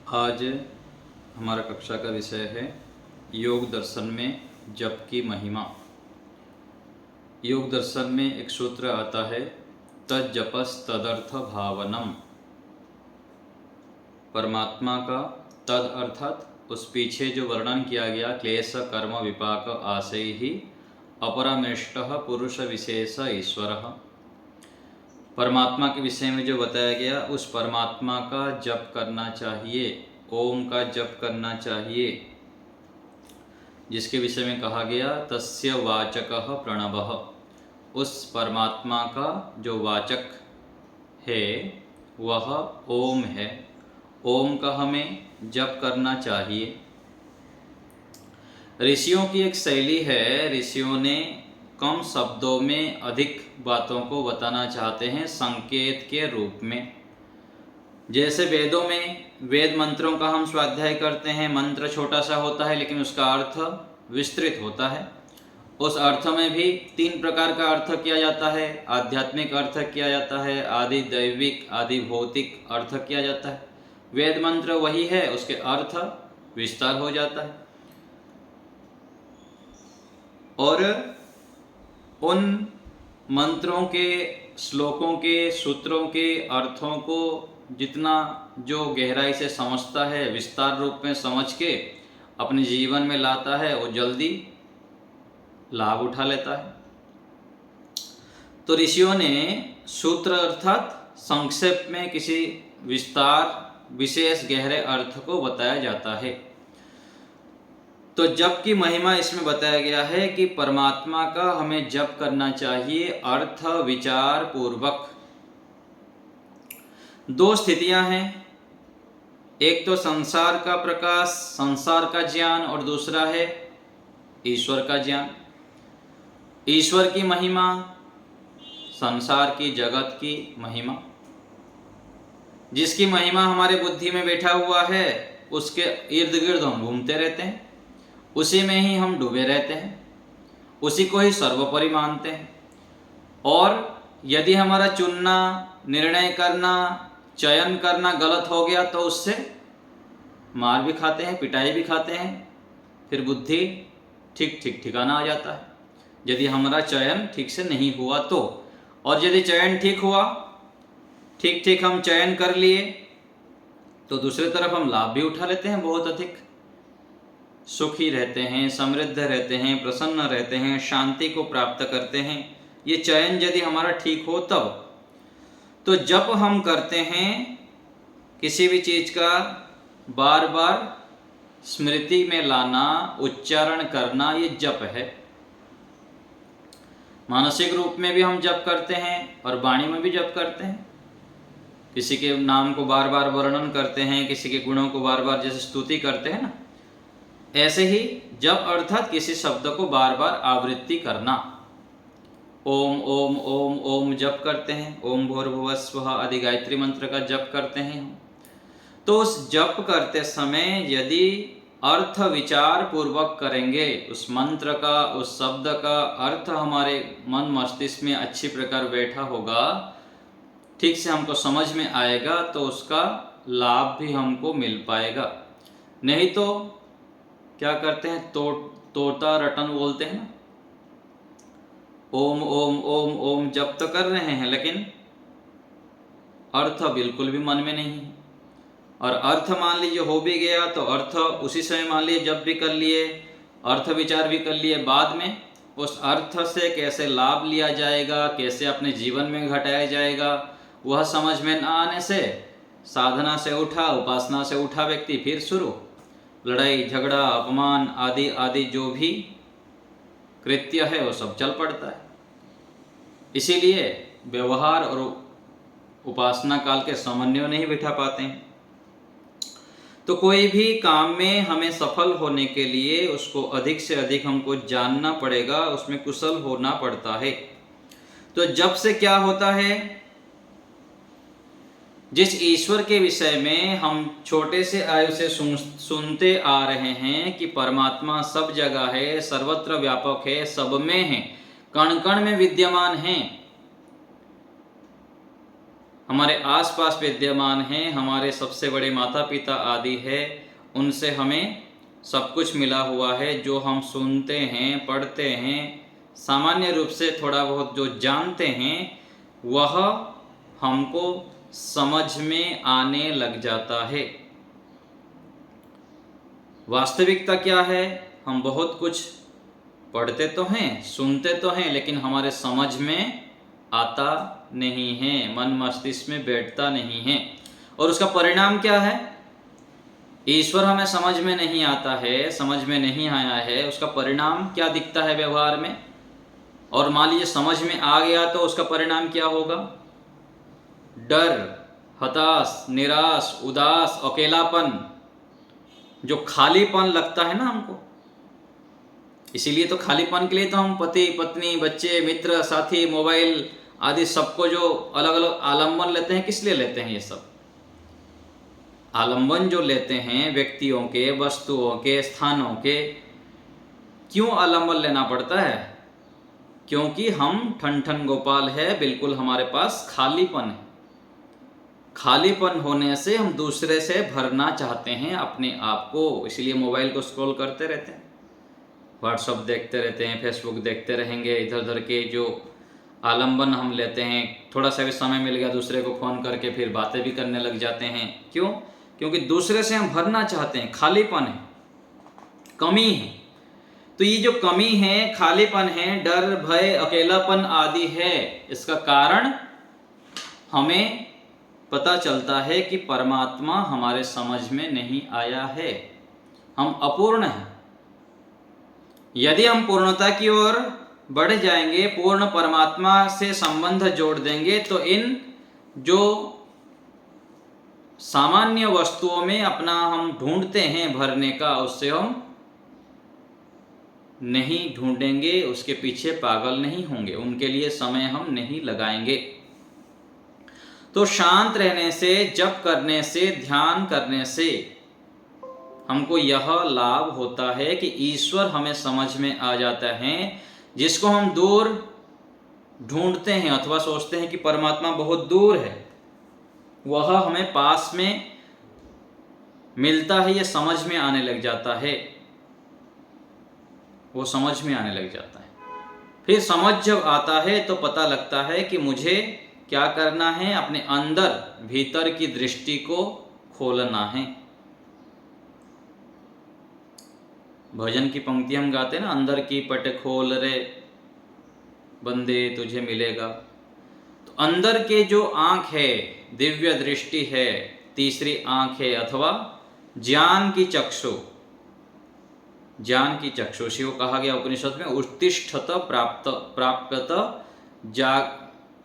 आज हमारा कक्षा का विषय है योग दर्शन में जप की महिमा। योग दर्शन में एक सूत्र आता है तज्जपस तदर्थ भावनम। परमात्मा का तद अर्थात उस पीछे जो वर्णन किया गया क्लेश कर्म विपाक आशय ही अपरामृष्टः पुरुष विशेष ईश्वरः। परमात्मा के विषय में जो बताया गया उस परमात्मा का जप करना चाहिए, ओम का जप करना चाहिए, जिसके विषय में कहा गया तस्य वाचकः प्रणवः। उस परमात्मा का जो वाचक है वह ओम है। ओम का हमें जप करना चाहिए। ऋषियों की एक शैली है, ऋषियों ने कम शब्दों में अधिक बातों को बताना चाहते हैं संकेत के रूप में। जैसे वेदों में वेद मंत्रों का हम स्वाध्याय करते हैं, मंत्र छोटा सा होता है लेकिन उसका अर्थ विस्तृत होता है। उस अर्थ में भी 3 प्रकार का अर्थ किया जाता है। आध्यात्मिक अर्थ किया जाता है, आदि दैविक, आदि भौतिक अर्थ किया जाता है। वेद मंत्र वही है, उसके अर्थ विस्तार हो जाता है और उन मंत्रों के, श्लोकों के, सूत्रों के अर्थों को जितना जो गहराई से समझता है, विस्तार रूप में समझ के अपने जीवन में लाता है, वो जल्दी लाभ उठा लेता है। तो ऋषियों ने सूत्र अर्थात संक्षेप में किसी विस्तार, विशेष गहरे अर्थ को बताया जाता है। तो जप की महिमा इसमें बताया गया है कि परमात्मा का हमें जप करना चाहिए अर्थ विचार पूर्वक। 2 स्थितियां हैं, एक तो संसार का प्रकाश, संसार का ज्ञान, और दूसरा है ईश्वर का ज्ञान। ईश्वर की महिमा, संसार की, जगत की महिमा। जिसकी महिमा हमारे बुद्धि में बैठा हुआ है उसके इर्द गिर्द हम घूमते रहते हैं, उसी में ही हम डूबे रहते हैं, उसी को ही सर्वोपरि मानते हैं। और यदि हमारा चुनना, निर्णय करना, चयन करना गलत हो गया तो उससे मार भी खाते हैं, पिटाई भी खाते हैं, फिर बुद्धि ठीक ठिकाना आ जाता है यदि हमारा चयन ठीक से नहीं हुआ तो। और यदि चयन ठीक हुआ, ठीक हम चयन कर लिए तो दूसरी तरफ हम लाभ भी उठा लेते हैं, बहुत अधिक सुखी रहते हैं, समृद्ध रहते हैं, प्रसन्न रहते हैं, शांति को प्राप्त करते हैं। ये चयन यदि हमारा ठीक हो तब। तो जप हम करते हैं किसी भी चीज का बार बार स्मृति में लाना, उच्चारण करना, ये जप है। मानसिक रूप में भी हम जप करते हैं और वाणी में भी जप करते हैं। किसी के नाम को बार बार वर्णन करते हैं, किसी के गुणों को बार बार जैसे स्तुति करते हैं ना, ऐसे ही जप अर्थात किसी शब्द को बार बार आवृत्ति करना। ओम ओम ओम ओम जप करते हैं, ओम भूर्भुवः स्वः आदि गायत्री मंत्र का जप करते हैं हम। तो उस जप करते समय यदि अर्थ विचार पूर्वक करेंगे, उस मंत्र का, उस शब्द का अर्थ हमारे मन मस्तिष्क में अच्छी प्रकार बैठा होगा, ठीक से हमको समझ में आएगा, तो उसका लाभ भी हमको मिल पाएगा। नहीं तो क्या करते हैं, तोता रटन बोलते हैं ना, ओम ओम ओम ओम जप तो कर रहे हैं लेकिन अर्थ बिल्कुल भी मन में नहीं है। और अर्थ मान लीजिए हो भी गया तो अर्थ उसी समय मान लीजिए जप भी कर लिए, अर्थ विचार भी कर लिए, बाद में उस अर्थ से कैसे लाभ लिया जाएगा, कैसे अपने जीवन में घटाया जाएगा, वह समझ में न आने से साधना से उठा, उपासना से उठा व्यक्ति, फिर शुरू लड़ाई झगड़ा अपमान आदि आदि जो भी कृत्य है वो सब चल पड़ता है। इसीलिए व्यवहार और उपासना काल के समन्वय नहीं बिठा पाते हैं। तो कोई भी काम में हमें सफल होने के लिए उसको अधिक से अधिक हमको जानना पड़ेगा, उसमें कुशल होना पड़ता है। तो जब से क्या होता है, जिस ईश्वर के विषय में हम छोटे से आयु से सुनते आ रहे हैं कि परमात्मा सब जगह है, सर्वत्र व्यापक है, सब में है, कण कण में विद्यमान है, हमारे आसपास विद्यमान हैं, हमारे सबसे बड़े माता पिता आदि है, उनसे हमें सब कुछ मिला हुआ है। जो हम सुनते हैं, पढ़ते हैं, सामान्य रूप से थोड़ा बहुत जो जानते हैं, वह हमको समझ में आने लग जाता है। वास्तविकता क्या है? हम बहुत कुछ पढ़ते तो हैं, सुनते तो हैं, लेकिन हमारे समझ में आता नहीं है, मन मस्तिष्क में बैठता नहीं है। और उसका परिणाम क्या है? ईश्वर हमें समझ में नहीं आता है, समझ में नहीं आया है, उसका परिणाम क्या दिखता है व्यवहार में? और मान लीजिए समझ में आ गया तो उसका परिणाम क्या होगा? डर, हताश, निराश, उदास, अकेलापन, जो खालीपन लगता है ना हमको। इसीलिए तो खालीपन के लिए तो हम पति पत्नी, बच्चे, मित्र, साथी, मोबाइल आदि सबको जो अलग अलग आलम्बन लेते हैं, किस लिए लेते हैं? ये सब आलम्बन जो लेते हैं व्यक्तियों के, वस्तुओं के, स्थानों के, क्यों आलम्बन लेना पड़ता है? क्योंकि हम ठन ठन गोपाल है, बिल्कुल हमारे पास खालीपन है। खालीपन होने से हम दूसरे से भरना चाहते हैं अपने आप को, इसलिए मोबाइल को स्क्रॉल करते रहते हैं, व्हाट्सअप देखते रहते हैं, फेसबुक देखते रहेंगे। इधर उधर के जो आलम्बन हम लेते हैं, थोड़ा सा भी समय मिल गया दूसरे को फ़ोन करके फिर बातें भी करने लग जाते हैं। क्यों? क्योंकि दूसरे से हम भरना चाहते हैं, खालीपन है, कमी है। तो ये जो कमी है, खालीपन है, डर, भय, अकेलापन आदि है, इसका कारण हमें पता चलता है कि परमात्मा हमारे समझ में नहीं आया है, हम अपूर्ण हैं। यदि हम पूर्णता की ओर बढ़ जाएंगे, पूर्ण परमात्मा से संबंध जोड़ देंगे, तो इन जो सामान्य वस्तुओं में अपना हम ढूंढते हैं भरने का, उससे हम नहीं ढूंढेंगे, उसके पीछे पागल नहीं होंगे, उनके लिए समय हम नहीं लगाएंगे। तो शांत रहने से, जप करने से, ध्यान करने से हमको यह लाभ होता है कि ईश्वर हमें समझ में आ जाता है। जिसको हम दूर ढूंढते हैं अथवा सोचते हैं कि परमात्मा बहुत दूर है, वह हमें पास में मिलता है, ये समझ में आने लग जाता है, वो समझ में आने लग जाता है। फिर समझ जब आता है तो पता लगता है कि मुझे क्या करना है, अपने अंदर भीतर की दृष्टि को खोलना है। भजन की पंक्ति हम गाते हैं ना, अंदर की पट खोल रे बंदे तुझे मिलेगा। तो अंदर के जो आंख है, दिव्य दृष्टि है, तीसरी आंख है, अथवा ज्ञान की चक्षु, ज्ञान की चक्षुषी को कहा गया उपनिषद में, उत्तिष्ठत प्राप्यत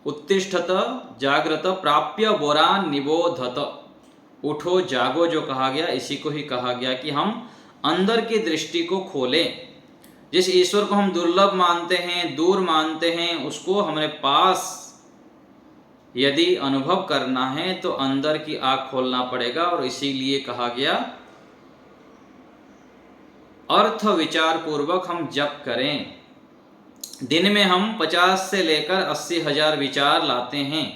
उत्तिष्ठत जागृत प्राप्य बोरान निबोधत। उठो जागो जो कहा गया, इसी को ही कहा गया कि हम अंदर की दृष्टि को खोलें। जिस ईश्वर को हम दुर्लभ मानते हैं, दूर मानते हैं, उसको हमारे पास यदि अनुभव करना है तो अंदर की आँख खोलना पड़ेगा। और इसीलिए कहा गया अर्थ विचार पूर्वक हम जप करें। दिन में हम 50 से लेकर 80,000 विचार लाते हैं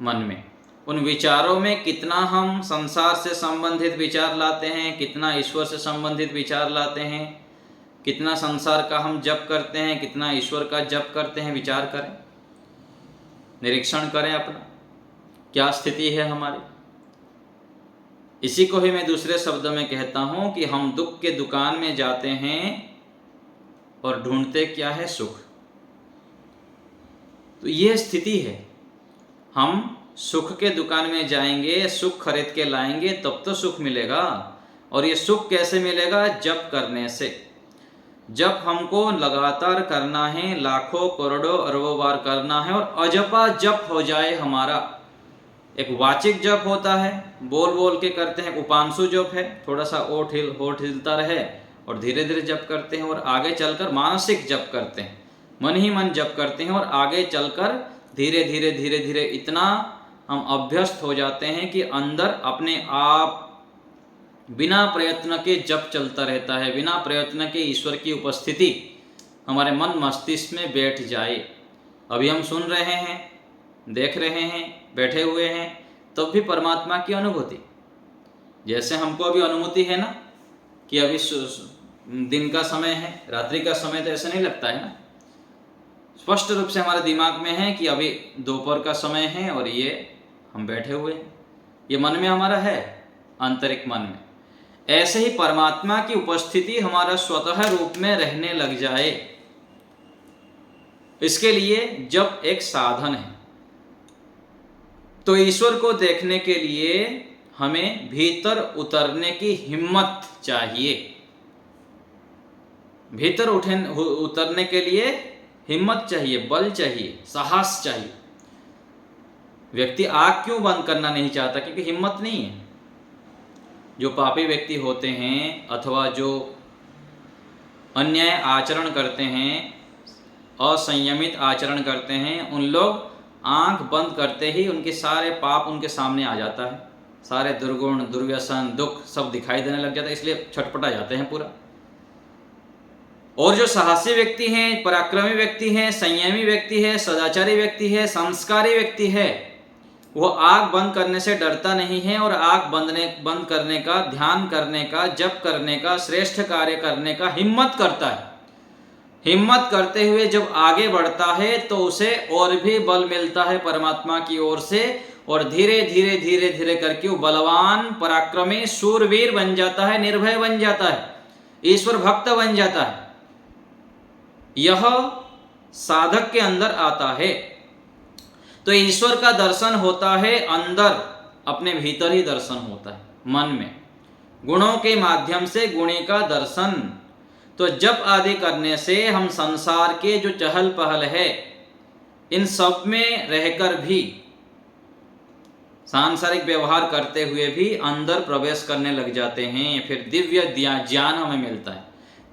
मन में। उन विचारों में कितना हम संसार से संबंधित विचार लाते हैं, कितना ईश्वर से संबंधित विचार लाते हैं, कितना संसार का हम जप करते हैं, कितना ईश्वर का जप करते हैं, विचार करें, निरीक्षण करें अपना क्या स्थिति है हमारी। इसी को ही मैं दूसरे शब्दों में कहता हूँ कि हम दुख के दुकान में जाते हैं और ढूंढते क्या है? सुख। तो ये स्थिति है। हम सुख के दुकान में जाएंगे, सुख खरीद के लाएंगे, तब तो सुख मिलेगा। और ये सुख कैसे मिलेगा? जप करने से। जप हमको लगातार करना है, लाखों करोड़ों अरबों बार करना है, और अजपा जप हो जाए हमारा। एक वाचिक जप होता है, बोल बोल के करते हैं, उपांशु जप है, थोड़ा सा होठ हिलता रहे और धीरे धीरे जप करते हैं। और आगे चलकर मानसिक जप करते हैं, मन ही मन जप करते हैं, और आगे चलकर धीरे धीरे धीरे धीरे इतना हम अभ्यस्त हो जाते हैं कि अंदर अपने आप बिना प्रयत्न के जप चलता रहता है, बिना प्रयत्न के ईश्वर की उपस्थिति हमारे मन मस्तिष्क में बैठ जाए। अभी हम सुन रहे हैं, देख रहे हैं, बैठे हुए हैं, तब भी परमात्मा की अनुभूति। जैसे हमको अभी अनुभूति है ना कि अभी दिन का समय है, रात्रि का समय, तो ऐसा नहीं लगता है ना। स्पष्ट रूप से हमारे दिमाग में है कि अभी दोपहर का समय है और ये हम बैठे हुए हैं, ये मन में हमारा है, आंतरिक मन में। ऐसे ही परमात्मा की उपस्थिति हमारा स्वतः रूप में रहने लग जाए, इसके लिए जब एक साधन है। तो ईश्वर को देखने के लिए हमें भीतर उतरने की हिम्मत चाहिए। भीतर उतरने के लिए हिम्मत चाहिए, बल चाहिए, साहस चाहिए। व्यक्ति आग क्यों बंद करना नहीं चाहता? क्योंकि हिम्मत नहीं है। जो पापी व्यक्ति होते हैं अथवा जो अन्याय आचरण करते हैं, असंयमित आचरण करते हैं, उन लोग आंख बंद करते ही उनके सारे पाप उनके सामने आ जाता है, सारे दुर्गुण, दुर्व्यसन, दुख सब दिखाई देने लग जाता है, इसलिए छटपटा जाते हैं पूरा। और जो साहसी व्यक्ति हैं, पराक्रमी व्यक्ति हैं, संयमी व्यक्ति है, सदाचारी व्यक्ति है, संस्कारी व्यक्ति है, वो आग बंद करने से डरता नहीं है और आग बंद करने का, ध्यान करने का, जप करने का, श्रेष्ठ कार्य करने का हिम्मत करता है। हिम्मत करते हुए जब आगे बढ़ता है तो उसे और भी बल मिलता है परमात्मा की ओर से, और धीरे धीरे धीरे धीरे करके वो बलवान, पराक्रमी, शूरवीर बन जाता है, निर्भय बन जाता है, ईश्वर भक्त बन जाता है। यह साधक के अंदर आता है। तो ईश्वर का दर्शन होता है अंदर, अपने भीतर ही दर्शन होता है, मन में, गुणों के माध्यम से गुणी का दर्शन। तो जप आदि करने से हम संसार के जो चहल पहल है, इन सब में रहकर भी, सांसारिक व्यवहार करते हुए भी अंदर प्रवेश करने लग जाते हैं। फिर दिव्य ज्ञान हमें मिलता है।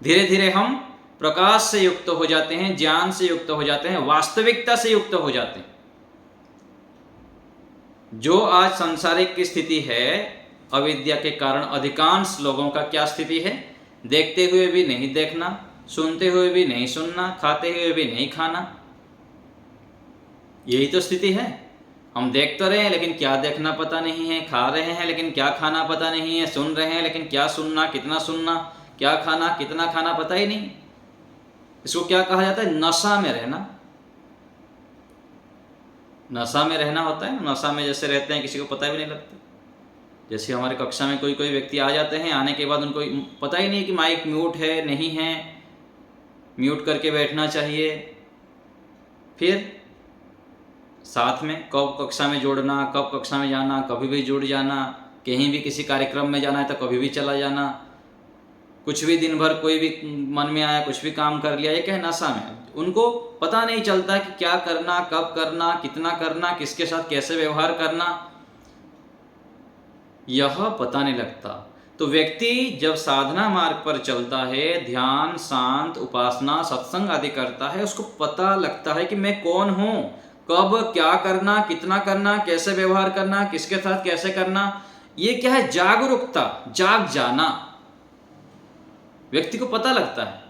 धीरे धीरे हम प्रकाश से युक्त हो जाते हैं, ज्ञान से युक्त हो जाते हैं, वास्तविकता से युक्त हो जाते हैं। जो आज संसारिक की स्थिति है, अविद्या के कारण अधिकांश लोगों का क्या स्थिति है? देखते हुए भी नहीं देखना, सुनते हुए भी नहीं सुनना, खाते हुए भी नहीं खाना। यही तो स्थिति है। हम देख तो रहे हैं लेकिन क्या देखना पता नहीं है, खा रहे हैं लेकिन क्या खाना पता नहीं है, सुन रहे हैं लेकिन क्या सुनना, कितना सुनना, क्या खाना, कितना खाना पता ही नहीं। इसको क्या कहा जाता है? नशा में रहना। नशा में रहना होता है। नशा में जैसे रहते हैं, किसी को पता भी नहीं लगता। जैसे हमारे कक्षा में कोई व्यक्ति आ जाते हैं, आने के बाद उनको पता ही नहीं कि माइक म्यूट है, नहीं है, म्यूट करके बैठना चाहिए। फिर साथ में कब कक्षा में जोड़ना, कब कक्षा में जाना, कभी भी जुड़ जाना, कहीं भी किसी कार्यक्रम में जाना है तो कभी भी चला जाना, कुछ भी दिन भर कोई भी मन में आया कुछ भी काम कर लिया। ये क्या है? नशा में। उनको पता नहीं चलता कि क्या करना, कब करना, कितना करना, किसके साथ कैसे व्यवहार करना, यह पता नहीं लगता। तो व्यक्ति जब साधना मार्ग पर चलता है, ध्यान, शांत, उपासना, सत्संग आदि करता है, उसको पता लगता है कि मैं कौन हूँ, कब क्या करना, कितना करना, कैसे व्यवहार करना, किसके साथ कैसे करना। ये क्या है? जागरूकता, जाग जाना। व्यक्ति को पता लगता है।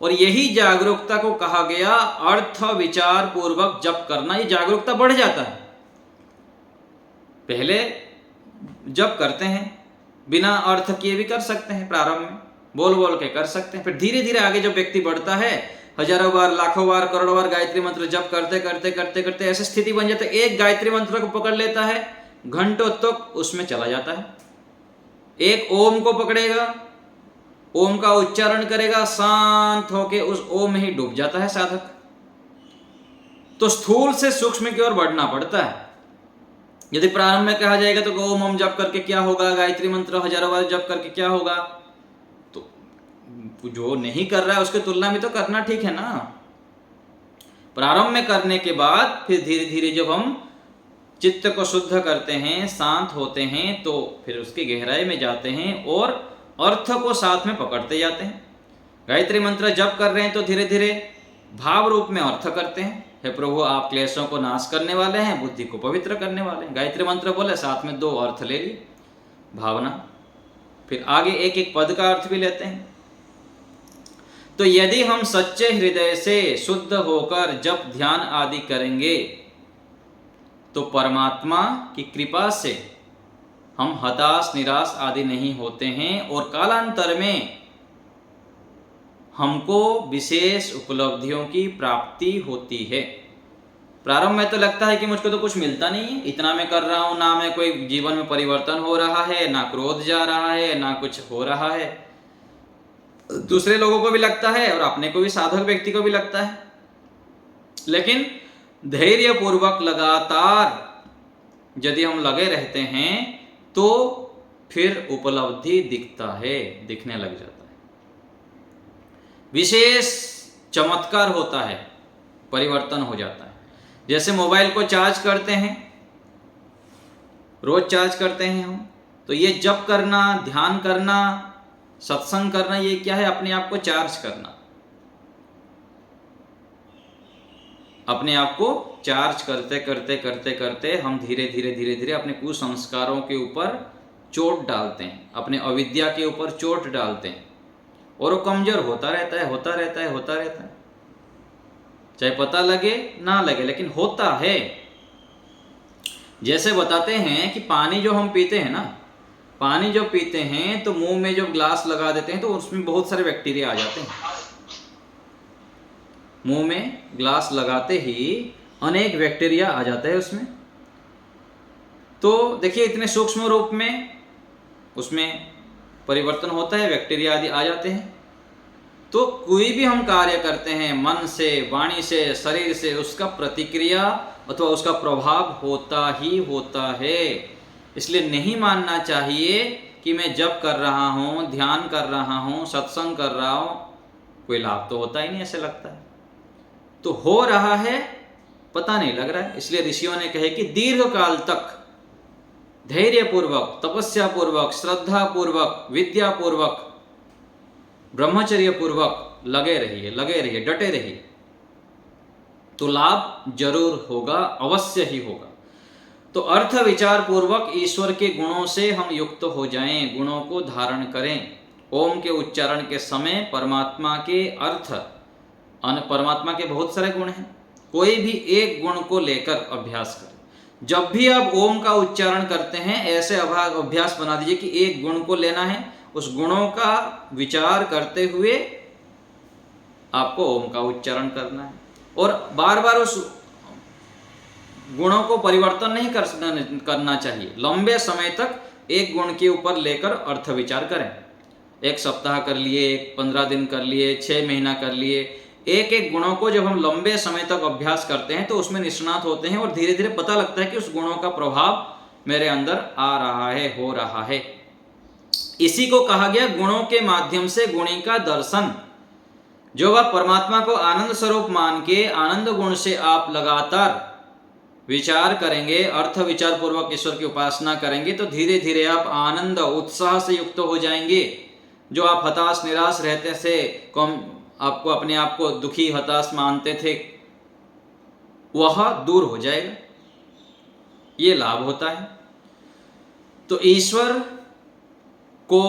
और यही जागरूकता को कहा गया अर्थ विचार पूर्वक जप करना। ये जागरूकता बढ़ जाता है। पहले जप करते हैं, बिना अर्थ किए भी कर सकते हैं, प्रारंभ में बोल बोल के कर सकते हैं। फिर धीरे धीरे आगे जब व्यक्ति बढ़ता है, हजारों बार, लाखों बार, करोड़ों बार गायत्री मंत्र जप करते करते करते करते ऐसी स्थिति बन जाती है, एक गायत्री मंत्र को पकड़ लेता है, घंटों तक उसमें चला जाता है। एक ओम को पकड़ेगा, ओम का उच्चारण करेगा, शांत होके उस ओम में ही डूब जाता है साधक। तो स्थूल से सूक्ष्म की ओर बढ़ना पड़ता है। यदि प्रारंभ में कहा जाएगा तो ओम जप करके क्या होगा, गायत्री मंत्र हजारों बार जप करके क्या होगा, तो जो नहीं कर रहा है उसके तुलना में तो करना ठीक है ना। प्रारंभ में करने के बाद फिर धीरे धीरे जब हम चित्त को शुद्ध करते हैं, शांत होते हैं, तो फिर उसकी गहराई में जाते हैं और अर्थ को साथ में पकड़ते जाते हैं। गायत्री मंत्र जप कर रहे हैं तो धीरे धीरे भाव रूप में अर्थ करते हैं। हे प्रभु, आप क्लेशों को नाश करने वाले हैं, बुद्धि को पवित्र करने वाले हैं। गायत्री मंत्र बोले, साथ में 2 अर्थ ले लिए, भावना। फिर आगे एक एक पद का अर्थ भी लेते हैं। तो यदि हम सच्चे हृदय से शुद्ध होकर जप ध्यान आदि करेंगे तो परमात्मा की कृपा से हम हताश निराश आदि नहीं होते हैं और कालांतर में हमको विशेष उपलब्धियों की प्राप्ति होती है। प्रारंभ में तो लगता है कि मुझको तो कुछ मिलता नहीं है, इतना मैं कर रहा हूँ, ना मैं कोई जीवन में परिवर्तन हो रहा है, ना क्रोध जा रहा है, ना कुछ हो रहा है। दूसरे लोगों को भी लगता है और अपने को भी, साधक व्यक्ति को भी लगता है। लेकिन धैर्य पूर्वक लगातार यदि हम लगे रहते हैं तो फिर उपलब्धि दिखने लग जाता है। विशेष चमत्कार होता है, परिवर्तन हो जाता है। जैसे मोबाइल को चार्ज करते हैं, रोज चार्ज करते हैं हम, तो ये जप करना, ध्यान करना, सत्संग करना, ये क्या है? अपने आप को चार्ज करना। अपने आप को चार्ज करते करते करते करते हम धीरे धीरे धीरे धीरे अपने कुसंस्कारों के ऊपर चोट डालते हैं, अपने अविद्या के ऊपर चोट डालते हैं, और वो कमजोर होता रहता है, होता रहता है, होता रहता है, चाहे पता लगे ना लगे, लेकिन होता है। जैसे बताते हैं कि पानी जो हम पीते हैं ना, पानी जो पीते हैं तो मुंह में जो ग्लास लगा देते हैं तो उसमें बहुत सारे बैक्टीरिया आ जाते हैं। मुंह में ग्लास लगाते ही अनेक बैक्टीरिया आ जाते हैं उसमें। तो देखिए इतने सूक्ष्म रूप में उसमें परिवर्तन होता है, बैक्टीरिया आदि आ जाते हैं। तो कोई भी हम कार्य करते हैं मन से, वाणी से, शरीर से, उसका प्रतिक्रिया अथवा उसका प्रभाव होता ही होता है। इसलिए नहीं मानना चाहिए कि मैं जप कर रहा हूँ, ध्यान कर रहा हूँ, सत्संग कर रहा हूँ, कोई लाभ तो होता ही नहीं, ऐसे लगता है। तो हो रहा है, पता नहीं लग रहा है। इसलिए ऋषियों ने कहे कि दीर्घ काल तक धैर्य पूर्वक, तपस्या पूर्वक, श्रद्धा पूर्वक, विद्या पूर्वक, ब्रह्मचर्य पूर्वक लगे रहिए, डटे रहिए, तो लाभ जरूर होगा, अवश्य ही होगा। तो अर्थ विचार पूर्वक ईश्वर के गुणों से हम युक्त हो जाएं, गुणों को धारण करें। ओम के उच्चारण के समय परमात्मा के अर्थ, परमात्मा के बहुत सारे गुण हैं, कोई भी एक गुण को लेकर अभ्यास करें। जब भी आप ओम का उच्चारण करते हैं, ऐसे अभ्यास बना दीजिए कि एक गुण को लेना है, उस गुणों का विचार करते हुए आपको ओम का उच्चारण करना है, और बार बार उस गुणों को परिवर्तन नहीं करना चाहिए। लंबे समय तक एक गुण के ऊपर लेकर अर्थ विचार करें। एक सप्ताह कर लिए, 15 दिन कर लिए, 6 महीना कर लिए। एक एक गुणों को जब हम लंबे समय तक अभ्यास करते हैं तो उसमें निष्णात होते हैं, और धीरे धीरे पता लगता है कि उस गुणों का प्रभाव मेरे अंदर आ रहा है, हो रहा है। इसी को कहा गया गुणों के माध्यम से गुणी का दर्शन। जो आप परमात्मा को आनंद स्वरूप मान के आनंद गुण से आप लगातार विचार करेंगे, अर्थ विचार पूर्वक ईश्वर की उपासना करेंगे, तो धीरे धीरे आप आनंद उत्साह से युक्त हो जाएंगे। जो आप हताश निराश रहते थे, आपको अपने आप को दुखी हताश मानते थे, वह दूर हो जाएगा। ये लाभ होता है। तो ईश्वर को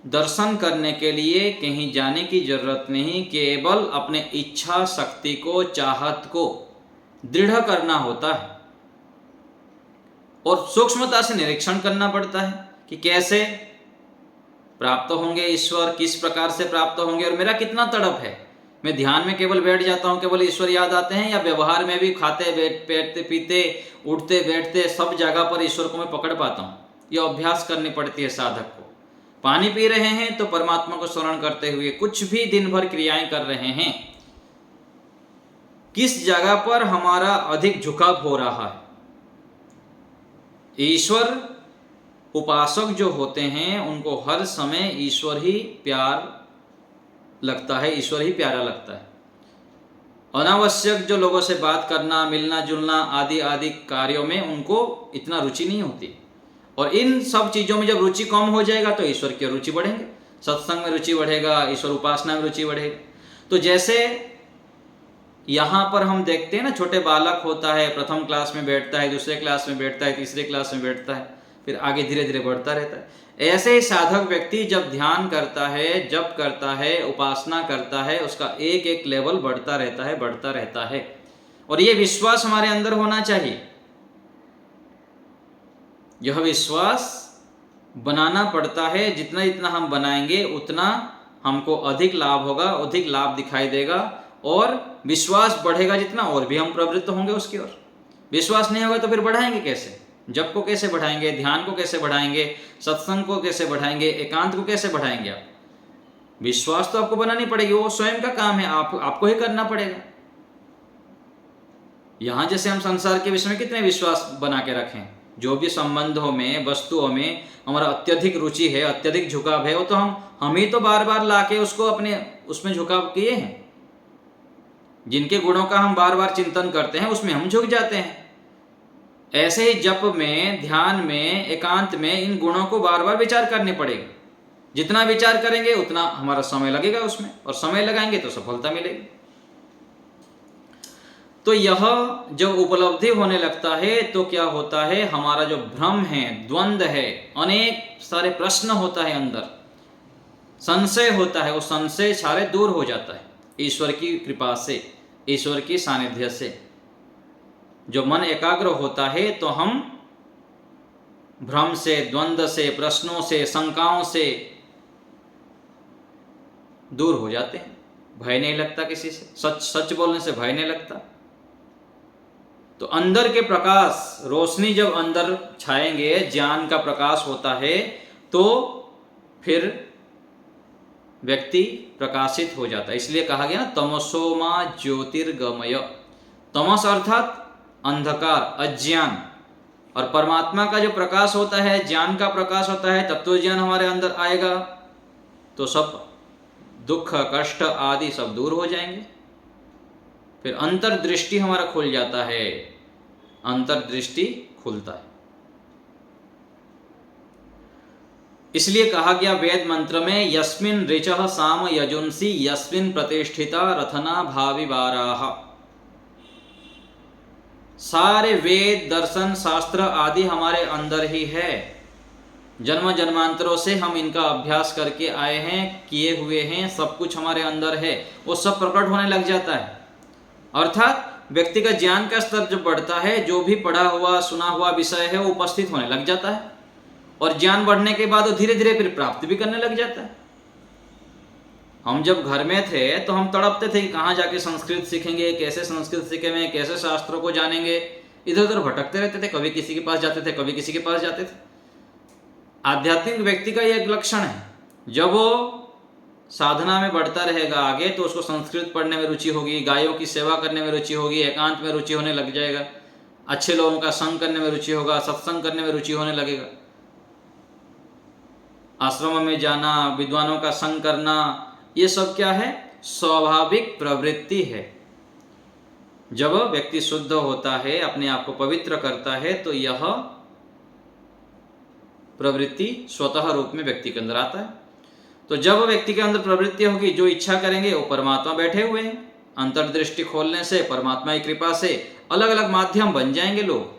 दर्शन करने के लिए कहीं जाने की जरूरत नहीं, केवल अपने इच्छा शक्ति को, चाहत को दृढ़ करना होता है, और सूक्ष्मता से निरीक्षण करना पड़ता है कि कैसे प्राप्त होंगे ईश्वर, किस प्रकार से प्राप्त होंगे, और मेरा कितना तड़प है। मैं ध्यान में केवल बैठ जाता हूँ, केवल ईश्वर याद आते हैं, या व्यवहार में भी खाते बैठते पीते उठते बैठते सब जगह पर ईश्वर को मैं पकड़ पाता हूँ। यह अभ्यास करनी पड़ती है साधक को। पानी पी रहे हैं तो परमात्मा को स्मरण करते हुए, कुछ भी दिन भर क्रियाएं कर रहे हैं, किस जगह पर हमारा अधिक झुकाव हो रहा है। ईश्वर उपासक जो होते हैं उनको हर समय ईश्वर ही प्यार लगता है, ईश्वर ही प्यारा लगता है। अनावश्यक जो लोगों से बात करना, मिलना जुलना आदि आदि कार्यों में उनको इतना रुचि नहीं होती, और इन सब चीज़ों में जब रुचि कम हो जाएगा तो ईश्वर की रुचि बढ़ेंगे, सत्संग में रुचि बढ़ेगा, ईश्वर उपासना में रुचि बढ़ेगा। तो जैसे यहाँ पर हम देखते हैं ना, छोटे बालक होता है, प्रथम क्लास में बैठता है, दूसरे क्लास में बैठता है, तीसरे क्लास में बैठता है, फिर आगे धीरे धीरे बढ़ता रहता है। ऐसे ही साधक व्यक्ति जब ध्यान करता है, जप करता है, उपासना करता है, उसका एक एक लेवल बढ़ता रहता है, बढ़ता रहता है। और ये विश्वास हमारे अंदर होना चाहिए यह विश्वास बनाना पड़ता है। जितना जितना हम बनाएंगे उतना हमको अधिक लाभ होगा, अधिक लाभ दिखाई देगा, और विश्वास बढ़ेगा जितना और भी हम प्रवृत्त होंगे उसकी ओर। विश्वास नहीं होगा तो फिर बढ़ाएंगे कैसे? जप को कैसे बढ़ाएंगे? ध्यान को कैसे बढ़ाएंगे? सत्संग को कैसे बढ़ाएंगे? एकांत को कैसे बढ़ाएंगे आप? विश्वास तो आपको बनानी पड़ेगी, वो स्वयं का काम है, आपको ही करना पड़ेगा। यहां जैसे हम संसार के विषय में कितने विश्वास बना के रखें, जो भी संबंधों में, वस्तुओं में हमारा अत्यधिक रुचि है, अत्यधिक झुकाव है, वो तो हम ही तो बार बार लाके उसको अपने उसमें झुकाव किए हैं। जिनके गुणों का हम बार बार चिंतन करते हैं उसमें हम झुक जाते हैं। ऐसे ही जप में, ध्यान में, एकांत में इन गुणों को बार बार विचार करने पड़ेगा। जितना विचार करेंगे उतना हमारा समय लगेगा उसमें, और समय लगाएंगे तो सफलता मिलेगी। तो यह जब उपलब्धि होने लगता है तो क्या होता है, हमारा जो भ्रम है, द्वंद्व है, अनेक सारे प्रश्न होता है अंदर, संशय होता है, वो संशय सारे दूर हो जाता है ईश्वर की कृपा से, ईश्वर की सानिध्य से। जो मन एकाग्र होता है तो हम भ्रम से, द्वंद्व से, प्रश्नों से, शंकाओं से दूर हो जाते हैं। भय नहीं लगता किसी से, सच सच बोलने से भय नहीं लगता। तो अंदर के प्रकाश, रोशनी जब अंदर छाएंगे, ज्ञान का प्रकाश होता है, तो फिर व्यक्ति प्रकाशित हो जाता है। इसलिए कहा गया ना, तमसोमा ज्योतिर्गमय। तमस अर्थात अंधकार, अज्ञान, और परमात्मा का जो प्रकाश होता है, ज्ञान का प्रकाश होता है, तत्व ज्ञान हमारे अंदर आएगा तो सब दुख, कष्ट आदि सब दूर हो जाएंगे। फिर अंतर्दृष्टि हमारा खुल जाता है, अंतर्दृष्टि खुलता है। इसलिए कहा गया वेद मंत्र में, यस्मिन् ऋचः साम यजुंसि यस्मिन् प्रतिष्ठिता रथना भावि वाराः। सारे वेद, दर्शन, शास्त्र आदि हमारे अंदर ही है। जन्म जन्मांतरों से हम इनका अभ्यास करके आए हैं, किए हुए हैं, सब कुछ हमारे अंदर है, वो सब प्रकट होने लग जाता है। अर्थात व्यक्ति का ज्ञान का स्तर जब बढ़ता है, जो भी पढ़ा हुआ, सुना हुआ विषय है वो उपस्थित होने लग जाता है, और ज्ञान बढ़ने के बाद वो धीरे धीरे फिर प्राप्त भी करने लग जाता है। हम जब घर में थे तो हम तड़पते थे कि कहाँ जाके संस्कृत सीखेंगे, कैसे संस्कृत सीखेंगे, कैसे शास्त्रों को जानेंगे, इधर उधर भटकते रहते थे, कभी किसी के पास जाते थे, कभी किसी के पास जाते थे। आध्यात्मिक व्यक्ति का यह एक लक्षण है, जब वो साधना में बढ़ता रहेगा आगे तो उसको संस्कृत पढ़ने में रुचि होगी, गायों की सेवा करने में रुचि होगी, एकांत में रुचि होने लग जाएगा, अच्छे लोगों का संग करने में रुचि होगा, सत्संग करने में रुचि होने लगेगा, आश्रम में जाना, विद्वानों का संग करना, ये सब क्या है, स्वाभाविक प्रवृत्ति है। जब व्यक्ति शुद्ध होता है, अपने आप को पवित्र करता है, तो यह प्रवृत्ति स्वतः रूप में व्यक्ति के अंदर आता है। तो जब व्यक्ति के अंदर प्रवृत्ति होगी, जो इच्छा करेंगे वो परमात्मा बैठे हुए हैं, अंतर्दृष्टि खोलने से, परमात्मा की कृपा से अलग अलग माध्यम बन जाएंगे लोग।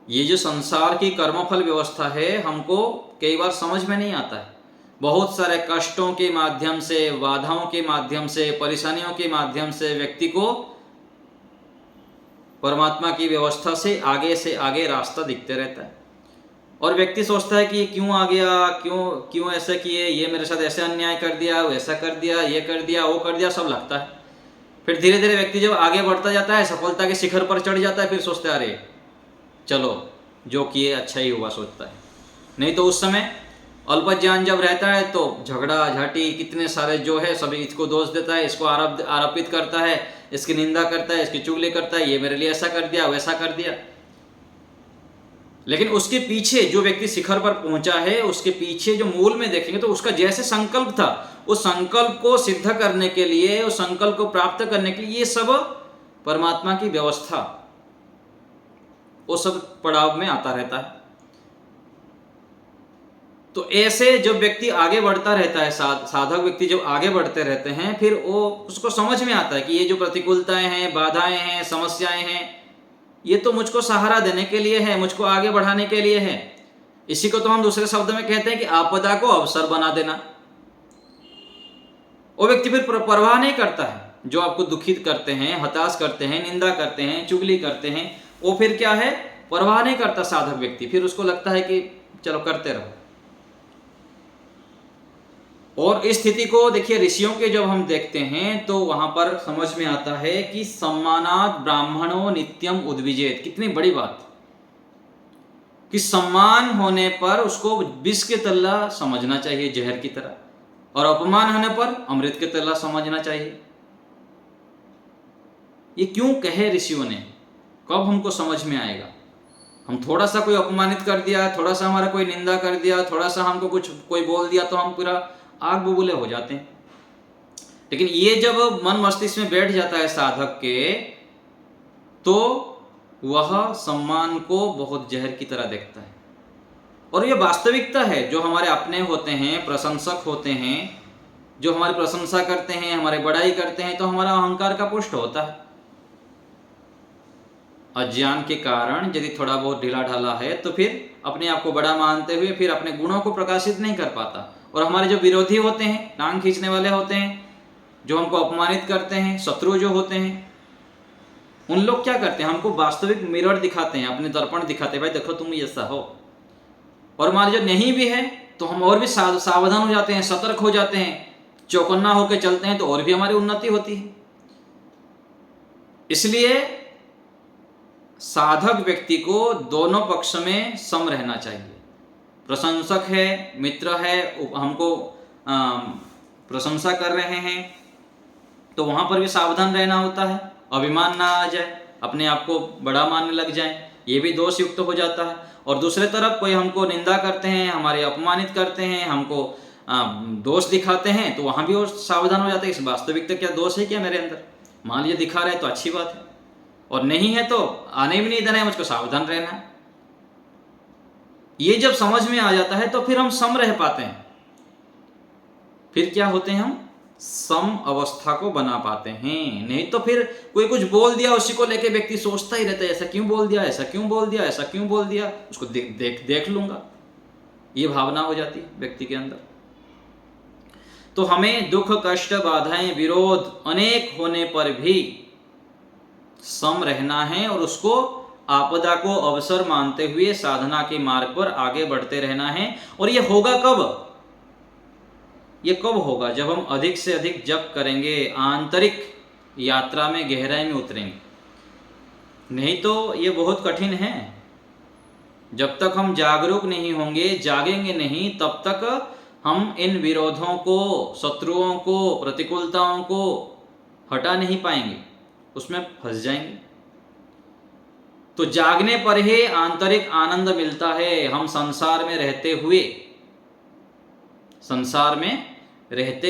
ये जो संसार की कर्मफल व्यवस्था है, हमको कई बार समझ में नहीं आता है। बहुत सारे कष्टों के माध्यम से, बाधाओं के माध्यम से, परेशानियों के माध्यम से व्यक्ति को परमात्मा की व्यवस्था से आगे रास्ता दिखते रहता है, और व्यक्ति सोचता है कि ये क्यों आ गया, क्यों ऐसा किए, ये मेरे साथ ऐसे अन्याय कर दिया, वैसा कर दिया, ये कर दिया, वो कर दिया, सब लगता है। फिर धीरे धीरे व्यक्ति जब आगे बढ़ता जाता है, सफलता के शिखर पर चढ़ जाता है, फिर सोचता है अरे चलो जो किए अच्छा ही हुआ, सोचता है। नहीं तो उस समय अल्प ज्ञान जब रहता है तो झगड़ा झाटी कितने सारे जो है सभी इसको दोष देता है, इसको आरोपित करता है, इसकी निंदा करता है, इसकी चुगली करता है, ये मेरे लिए ऐसा कर दिया, वैसा कर दिया। लेकिन उसके पीछे जो व्यक्ति शिखर पर पहुंचा है, उसके पीछे जो मूल में देखेंगे तो उसका जैसे संकल्प था, उस संकल्प को सिद्ध करने के लिए, उस संकल्प को प्राप्त करने के लिए, ये सब परमात्मा की व्यवस्था वो सब पड़ाव में आता रहता है। तो ऐसे जब व्यक्ति आगे बढ़ता रहता है, साधक व्यक्ति जब आगे बढ़ते रहते हैं, फिर वो उसको समझ में आता है कि ये जो प्रतिकूलताएं हैं, बाधाएं हैं, समस्याएं हैं, ये तो मुझको सहारा देने के लिए है, मुझको आगे बढ़ाने के लिए है। इसी को तो हम दूसरे शब्द में कहते हैं कि आपदा को अवसर बना देना। वो व्यक्ति फिर परवाह नहीं करता है, जो आपको दुखित करते हैं, हताश करते हैं, निंदा करते हैं, चुगली करते हैं, वो फिर क्या है, परवाह नहीं करता साधक व्यक्ति, फिर उसको लगता है कि चलो करते रहो। और इस स्थिति को देखिए ऋषियों के जब हम देखते हैं तो वहां पर समझ में आता है कि सम्मानात् ब्राह्मणों नित्यम उद्विजेत। कितनी बड़ी बात कि सम्मान होने पर उसको विष के तल्ला समझना चाहिए, जहर की तरह, और अपमान होने पर अमृत के तल्ला समझना चाहिए। ये क्यों कहे ऋषियों ने, कब हमको समझ में आएगा? हम थोड़ा सा कोई अपमानित कर दिया, थोड़ा सा हमारा कोई निंदा कर दिया, थोड़ा सा हमको कुछ कोई बोल दिया तो हम पूरा आग बबूले हो जाते हैं। लेकिन ये जब मन मस्तिष्क में बैठ जाता है साधक के, तो वह सम्मान को बहुत जहर की तरह देखता है। और ये वास्तविकता है, जो हमारे अपने होते हैं, प्रशंसक होते हैं, जो हमारी प्रशंसा करते हैं, हमारी बड़ाई करते हैं, तो हमारा अहंकार का पुष्ट होता है। अज्ञान के कारण यदि थोड़ा बहुत ढीला ढाला है तो फिर अपने आप को बड़ा मानते हुए फिर अपने गुणों को प्रकाशित नहीं कर पाता। और हमारे जो विरोधी होते हैं, टांग खींचने वाले होते हैं, जो हमको अपमानित करते हैं, शत्रु जो होते हैं, उन लोग क्या करते हैं, हमको वास्तविक मिरर दिखाते हैं, अपने दर्पण दिखाते हैं, भाई देखो तुम ऐसा हो। और हमारे जो नहीं भी है तो हम और भी सावधान हो जाते हैं, सतर्क हो जाते हैं, चौकन्ना होकर चलते हैं, तो और भी हमारी उन्नति होती है। इसलिए साधक व्यक्ति को दोनों पक्ष में सम रहना चाहिए। प्रशंसक है, मित्र है, हमको प्रशंसा कर रहे हैं, तो वहां पर भी सावधान रहना होता है, अभिमान ना आ जाए, अपने आप को बड़ा मानने लग जाए, ये भी दोष युक्त हो जाता है। और दूसरे तरफ कोई हमको निंदा करते हैं, हमारे अपमानित करते हैं, हमको दोष दिखाते हैं, तो वहां भी और सावधान हो जाते हैं, इस वास्तविकता क्या दोष है क्या मेरे अंदर। मान लीजिए दिखा रहे हैं तो अच्छी बात है, और नहीं है तो आने भी नहीं देना है, मुझको सावधान रहना है। ये जब समझ में आ जाता है तो फिर हम सम रह पाते हैं। फिर क्या होते हैं, हम सम अवस्था को बना पाते हैं। नहीं तो फिर कोई कुछ बोल दिया, उसी को लेके व्यक्ति सोचता ही रहता है, ऐसा क्यों बोल दिया, ऐसा क्यों बोल दिया, ऐसा क्यों बोल दिया, उसको देख लूंगा, ये भावना हो जाती है व्यक्ति के अंदर। तो हमें दुख, कष्ट, बाधाएं, विरोध अनेक होने पर भी सम रहना है, और उसको आपदा को अवसर मानते हुए साधना के मार्ग पर आगे बढ़ते रहना है। और ये होगा कब? ये कब होगा? जब हम अधिक से अधिक जप करेंगे, आंतरिक यात्रा में गहराई में उतरेंगे। नहीं तो ये बहुत कठिन है। जब तक हम जागरूक नहीं होंगे, जागेंगे नहीं, तब तक हम इन विरोधों को, शत्रुओं को, प्रतिकूलताओं को हटा नहीं पाएंगे, उसमें फंस जाएंगे। तो जागने पर ही आंतरिक आनंद मिलता है। हम संसार में रहते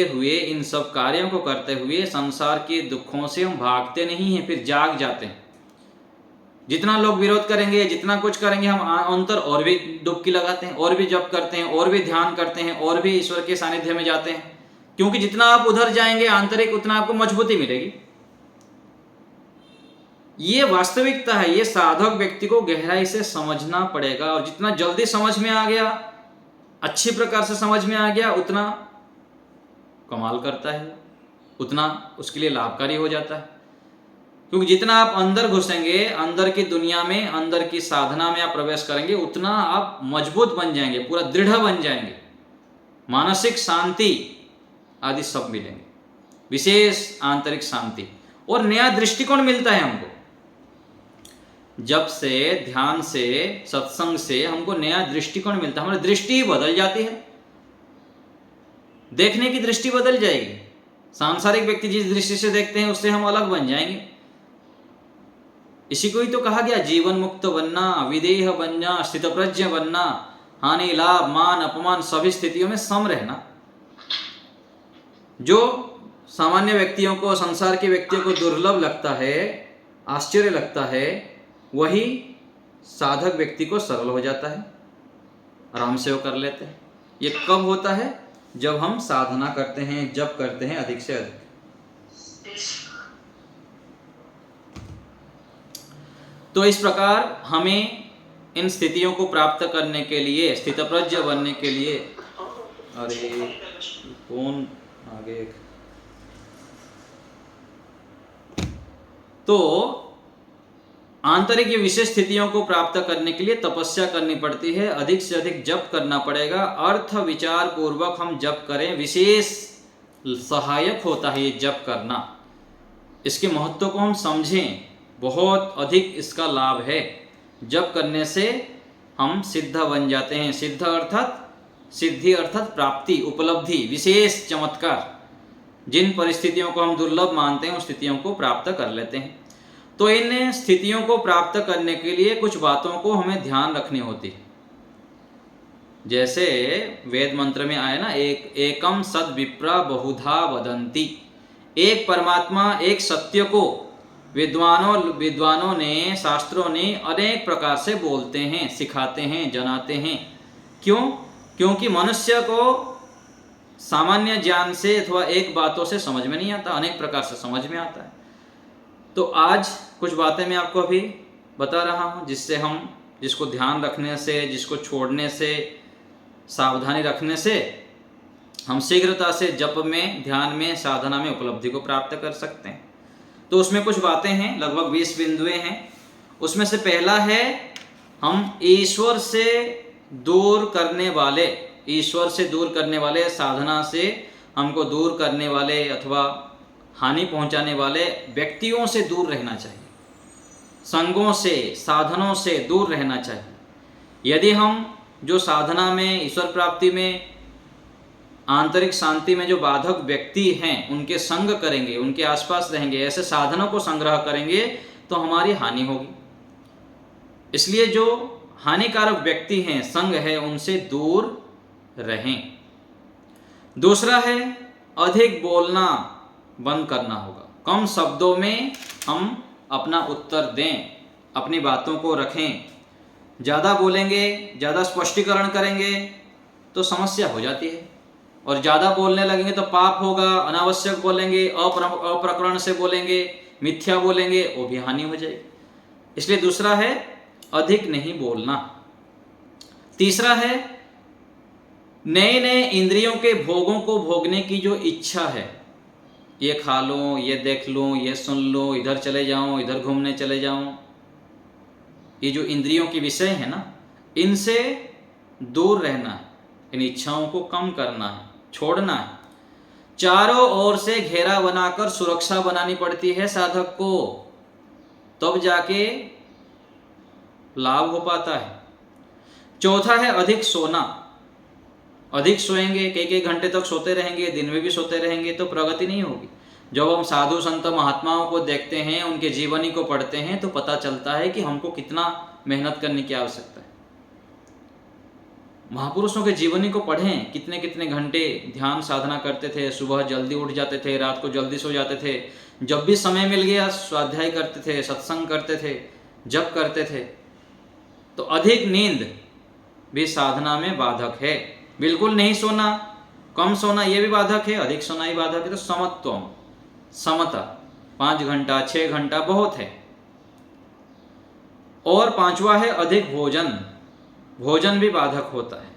हुए इन सब कार्यों को करते हुए संसार के दुखों से हम भागते नहीं हैं, फिर जाग जाते हैं। जितना लोग विरोध करेंगे, जितना कुछ करेंगे, हम अंतर और भी डुबकी लगाते हैं, और भी जप करते हैं, और भी ध्यान करते हैं, और भी ईश्वर के सानिध्य में जाते हैं। क्योंकि जितना आप उधर जाएंगे आंतरिक, उतना आपको मजबूती मिलेगी। ये वास्तविकता है। ये साधक व्यक्ति को गहराई से समझना पड़ेगा, और जितना जल्दी समझ में आ गया, अच्छी प्रकार से समझ में आ गया, उतना कमाल करता है, उतना उसके लिए लाभकारी हो जाता है। क्योंकि जितना आप अंदर घुसेंगे, अंदर की दुनिया में, अंदर की साधना में आप प्रवेश करेंगे, उतना आप मजबूत बन जाएंगे, पूरा दृढ़ बन जाएंगे, मानसिक शांति आदि सब मिलेंगे, विशेष आंतरिक शांति, और नया दृष्टिकोण मिलता है हमको। जब से, ध्यान से, सत्संग से हमको नया दृष्टिकोण मिलता है, हमारी दृष्टि बदल जाती है, देखने की दृष्टि बदल जाएगी। सांसारिक व्यक्ति जिस दृष्टि से देखते हैं, उससे हम अलग बन जाएंगे। इसी को ही तो कहा गया, जीवन मुक्त बनना, विदेह बनना, स्थितप्रज्ञ बनना, हानि लाभ मान अपमान सभी स्थितियों में सम रहना। जो सामान्य व्यक्तियों को, संसार के व्यक्तियों को दुर्लभ लगता है, आश्चर्य लगता है, वही साधक व्यक्ति को सरल हो जाता है, आराम से वो कर लेते हैं। ये कब होता है? जब हम साधना करते हैं, जप करते हैं अधिक से अधिक। तो इस प्रकार हमें इन स्थितियों को प्राप्त करने के लिए, स्थितप्रज्ञ बनने के लिए, अरे कौन आगे, तो आंतरिक ये विशेष स्थितियों को प्राप्त करने के लिए तपस्या करनी पड़ती है, अधिक से अधिक जप करना पड़ेगा। अर्थ विचार पूर्वक हम जप करें, विशेष सहायक होता है ये जप करना। इसके महत्व को हम समझें, बहुत अधिक इसका लाभ है। जप करने से हम सिद्ध बन जाते हैं। सिद्ध अर्थात सिद्धि अर्थात प्राप्ति, उपलब्धि, विशेष चमत्कार। जिन परिस्थितियों को हम दुर्लभ मानते हैं उन स्थितियों को प्राप्त कर लेते हैं। तो इन स्थितियों को प्राप्त करने के लिए कुछ बातों को हमें ध्यान रखनी होती है। जैसे वेद मंत्र में आया ना, एकम सद विप्रा बहुधा वदंती। एक परमात्मा, एक सत्य को विद्वानों ने, शास्त्रों ने अनेक प्रकार से बोलते हैं, सिखाते हैं, जनाते हैं। क्यों? क्योंकि मनुष्य को सामान्य ज्ञान से अथवा एक बातों से समझ में नहीं आता, अनेक प्रकार से समझ में आता है। तो आज कुछ बातें मैं आपको अभी बता रहा हूँ, जिसको ध्यान रखने से, जिसको छोड़ने से, सावधानी रखने से हम शीघ्रता से जप में, ध्यान में, साधना में उपलब्धि को प्राप्त कर सकते हैं। तो उसमें कुछ बातें हैं, लगभग 20 बिंदुएं हैं। उसमें से पहला है, हम ईश्वर से दूर करने वाले, साधना से हमको दूर करने वाले अथवा हानि पहुंचाने वाले व्यक्तियों से दूर रहना चाहिए, संगों से, साधनों से दूर रहना चाहिए। यदि हम जो साधना में, ईश्वर प्राप्ति में, आंतरिक शांति में जो बाधक व्यक्ति हैं उनके संग करेंगे, उनके आसपास रहेंगे, ऐसे साधनों को संग्रह करेंगे तो हमारी हानि होगी। इसलिए जो हानिकारक व्यक्ति हैं, संग है, उनसे दूर रहें। दूसरा है, अधिक बोलना बंद करना होगा। कम शब्दों में हम अपना उत्तर दें, अपनी बातों को रखें। ज़्यादा बोलेंगे, ज़्यादा स्पष्टीकरण करेंगे तो समस्या हो जाती है, और ज़्यादा बोलने लगेंगे तो पाप होगा। अनावश्यक बोलेंगे, अप्रकरण से बोलेंगे, मिथ्या बोलेंगे, वो भी हानि हो जाएगी। इसलिए दूसरा है, अधिक नहीं बोलना। तीसरा है, नए नए इंद्रियों के भोगों को भोगने की जो इच्छा है, ये खा लूँ, ये देख लूँ, ये सुन लूँ, इधर चले जाऊँ, इधर घूमने चले जाऊँ, ये जो इंद्रियों के विषय है ना, इनसे दूर रहना है। इन इच्छाओं को कम करना है, छोड़ना है। चारों ओर से घेरा बनाकर सुरक्षा बनानी पड़ती है साधक को, तब जाके लाभ हो पाता है। चौथा है, अधिक सोना। अधिक सोएंगे, कई घंटे तक सोते रहेंगे, दिन में भी सोते रहेंगे तो प्रगति नहीं होगी। जब हम साधु संत महात्माओं को देखते हैं, उनके जीवनी को पढ़ते हैं, तो पता चलता है कि हमको कितना मेहनत करने की आवश्यकता है। महापुरुषों के जीवनी को पढ़ें, कितने कितने घंटे ध्यान साधना करते थे, सुबह जल्दी उठ जाते थे, रात को जल्दी सो जाते थे, जब भी समय मिल गया स्वाध्याय करते थे, सत्संग करते थे, जप करते थे। तो अधिक नींद भी साधना में बाधक है। बिल्कुल नहीं सोना, कम सोना ये भी बाधक है, अधिक सोना ही बाधक है। तो समत्वम, समता, 5 घंटा 6 घंटा बहुत है। और पांचवा है, अधिक भोजन। भोजन भी बाधक होता है।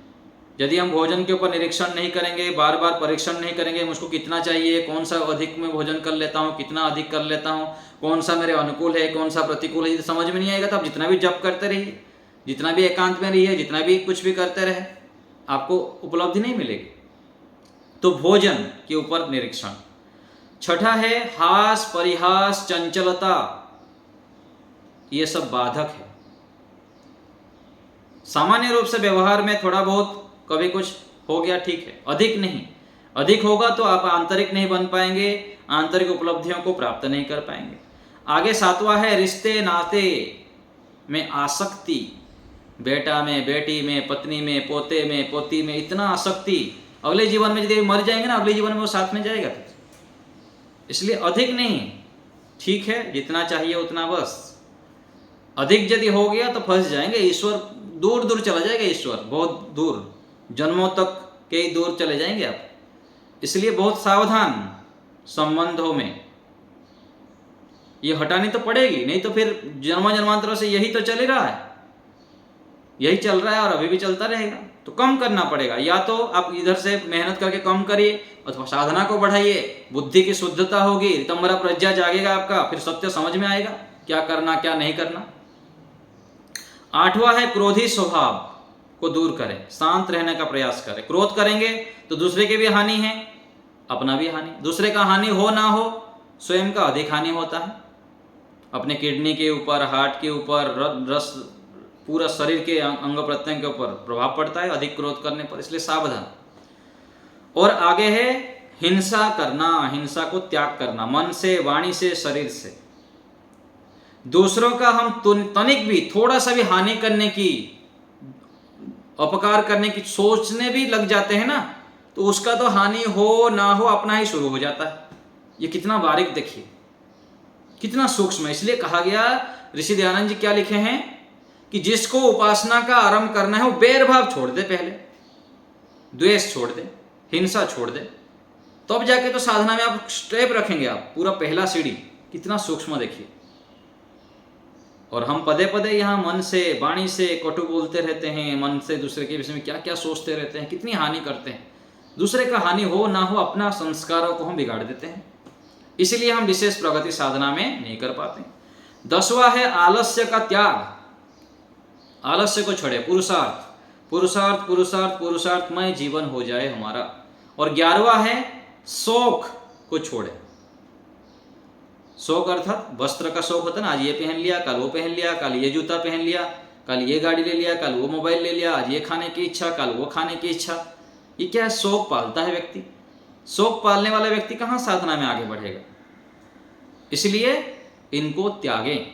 यदि हम भोजन के ऊपर निरीक्षण नहीं करेंगे, बार बार परीक्षण नहीं करेंगे, मुझको कितना चाहिए, कौन सा अधिक में भोजन कर लेता हूँ, कितना अधिक कर लेता हूँ, कौन सा मेरे अनुकूल है, कौन सा प्रतिकूल है, समझ में नहीं आएगा। तो आप जितना भी जप करते रहिए, जितना भी एकांत में रहिए, जितना भी कुछ भी करते रहे, आपको उपलब्धि नहीं मिलेगी। तो भोजन के ऊपर निरीक्षण। छठा है, हास, परिहास, चंचलता, ये सब बाधक है। सामान्य रूप से व्यवहार में थोड़ा बहुत कभी कुछ हो गया, ठीक है, अधिक नहीं। अधिक होगा तो आप आंतरिक नहीं बन पाएंगे, आंतरिक उपलब्धियों को प्राप्त नहीं कर पाएंगे। आगे सातवां है, रिश्ते नाते में आसक्ति। बेटा में, बेटी में, पत्नी में, पोते में, पोती में इतना आसक्ति, अगले जीवन में यदि मर जाएंगे ना, अगले जीवन में वो साथ में जाएगा। इसलिए अधिक नहीं, ठीक है, जितना चाहिए उतना बस। अधिक यदि हो गया तो फंस जाएंगे, ईश्वर दूर दूर चला जाएगा, ईश्वर बहुत दूर, जन्मों तक के दूर चले जाएंगे आप। इसलिए बहुत सावधान संबंधों में, ये हटानी तो पड़ेगी, नहीं तो फिर जन्म जन्मांतरों से यही तो चल रहा है, यही चल रहा है और अभी भी चलता रहेगा। तो कम करना पड़ेगा, या तो आप इधर से मेहनत करके कम करिए अथवा साधना को बढ़ाइए। बुद्धि की शुद्धता होगी, ऋतंभरा प्रज्ञा जागेगा आपका, फिर सत्य समझ में आएगा क्या करना क्या नहीं करना। 8वां है क्रोधी स्वभाव को दूर करें, शांत रहने का प्रयास करें। क्रोध करेंगे तो दूसरे की भी हानि है, अपना भी हानि। दूसरे का हानि हो ना हो, स्वयं का अधिक हानि होता है। अपने किडनी के ऊपर, हार्ट के ऊपर, रस, पूरा शरीर के अंग प्रत्यंग के ऊपर प्रभाव पड़ता है अधिक क्रोध करने पर, इसलिए सावधान। और आगे है हिंसा करना, हिंसा को त्याग करना, मन से, वाणी से, शरीर से। दूसरों का हम तनिक भी, थोड़ा सा भी हानि करने की, अपकार करने की सोचने भी लग जाते हैं ना, तो उसका तो हानि हो ना हो अपना ही शुरू हो जाता है। ये कितना बारीक देखिए, कितना सूक्ष्म है। इसलिए कहा गया, ऋषि दयानंद जी क्या लिखे हैं कि जिसको उपासना का आरंभ करना है वो बैर भाव छोड़ दे, पहले द्वेष छोड़ दे, हिंसा छोड़ दे, तब जाके तो साधना में आप स्टेप रखेंगे। आप पूरा पहला सीढ़ी कितना सूक्ष्म देखिए। और हम पदे पदे यहाँ मन से, वाणी से कटु बोलते रहते हैं, मन से दूसरे के विषय में क्या क्या सोचते रहते हैं, कितनी हानि करते हैं। दूसरे का हानि हो ना हो, अपना संस्कारों को हम बिगाड़ देते हैं, इसीलिए हम विशेष प्रगति साधना में नहीं कर पाते। 10वां है आलस्य का त्याग, आलस्य को छोड़े, पुरुषार्थ, पुरुषार्थ, पुरुषार्थ, पुरुषार्थमय जीवन हो जाए हमारा। और 11वां है शौक को छोड़े। शौक अर्थात वस्त्र का शौक होता है ना, आज ये पहन लिया, कल वो पहन लिया, कल ये जूता पहन लिया, कल ये गाड़ी ले लिया, कल वो मोबाइल ले लिया, आज ये खाने की इच्छा, कल वो खाने की इच्छा। ये क्या है? शौक पालता है व्यक्ति। शौक पालने वाला व्यक्ति कहाँ साधना में आगे बढ़ेगा? इसलिए इनको त्यागें।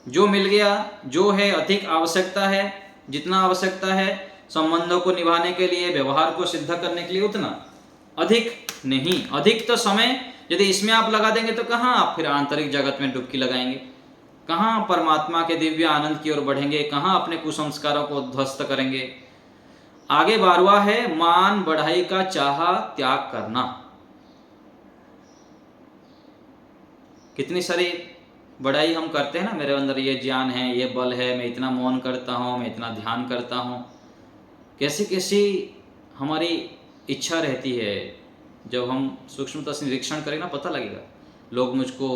जो मिल गया, जो है अधिक आवश्यकता है, जितना आवश्यकता है संबंधों को निभाने के लिए, व्यवहार को सिद्ध करने के लिए, उतना, अधिक नहीं। अधिक तो समय यदि इसमें आप लगा देंगे तो कहाँ आप फिर आंतरिक जगत में डुबकी लगाएंगे, कहाँ परमात्मा के दिव्य आनंद की ओर बढ़ेंगे, कहाँ अपने कुसंस्कारों को ध्वस्त करेंगे। आगे 12वां है मान बढ़ाई का चाहा त्याग करना। कितनी सारी बढ़ाई हम करते हैं ना, मेरे अंदर ये ज्ञान है, ये बल है, मैं इतना मौन करता हूँ, मैं इतना ध्यान करता हूँ। कैसी कैसी हमारी इच्छा रहती है। जब हम सूक्ष्मता से निरीक्षण करें ना, पता लगेगा। लोग मुझको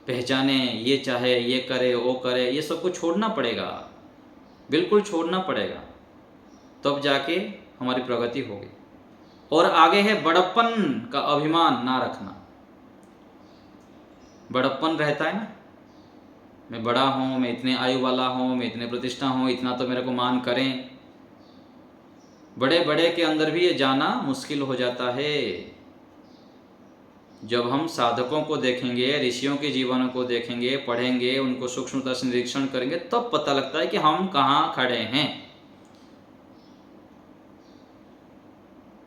पहचाने, ये चाहे, ये करे, वो करे, ये सबको छोड़ना पड़ेगा, बिल्कुल छोड़ना पड़ेगा, तब जाके हमारी प्रगति होगी। और आगे है बड़प्पन का अभिमान ना रखना। बड़प्पन रहता है ना, मैं बड़ा हूँ, मैं इतने आयु वाला हूँ, मैं इतने प्रतिष्ठा हूँ, इतना तो मेरे को मान करें। बड़े बड़े के अंदर भी ये जाना मुश्किल हो जाता है। जब हम साधकों को देखेंगे, ऋषियों के जीवनों को देखेंगे, पढ़ेंगे, उनको सूक्ष्मता से निरीक्षण करेंगे, तब पता लगता है कि हम कहाँ खड़े हैं।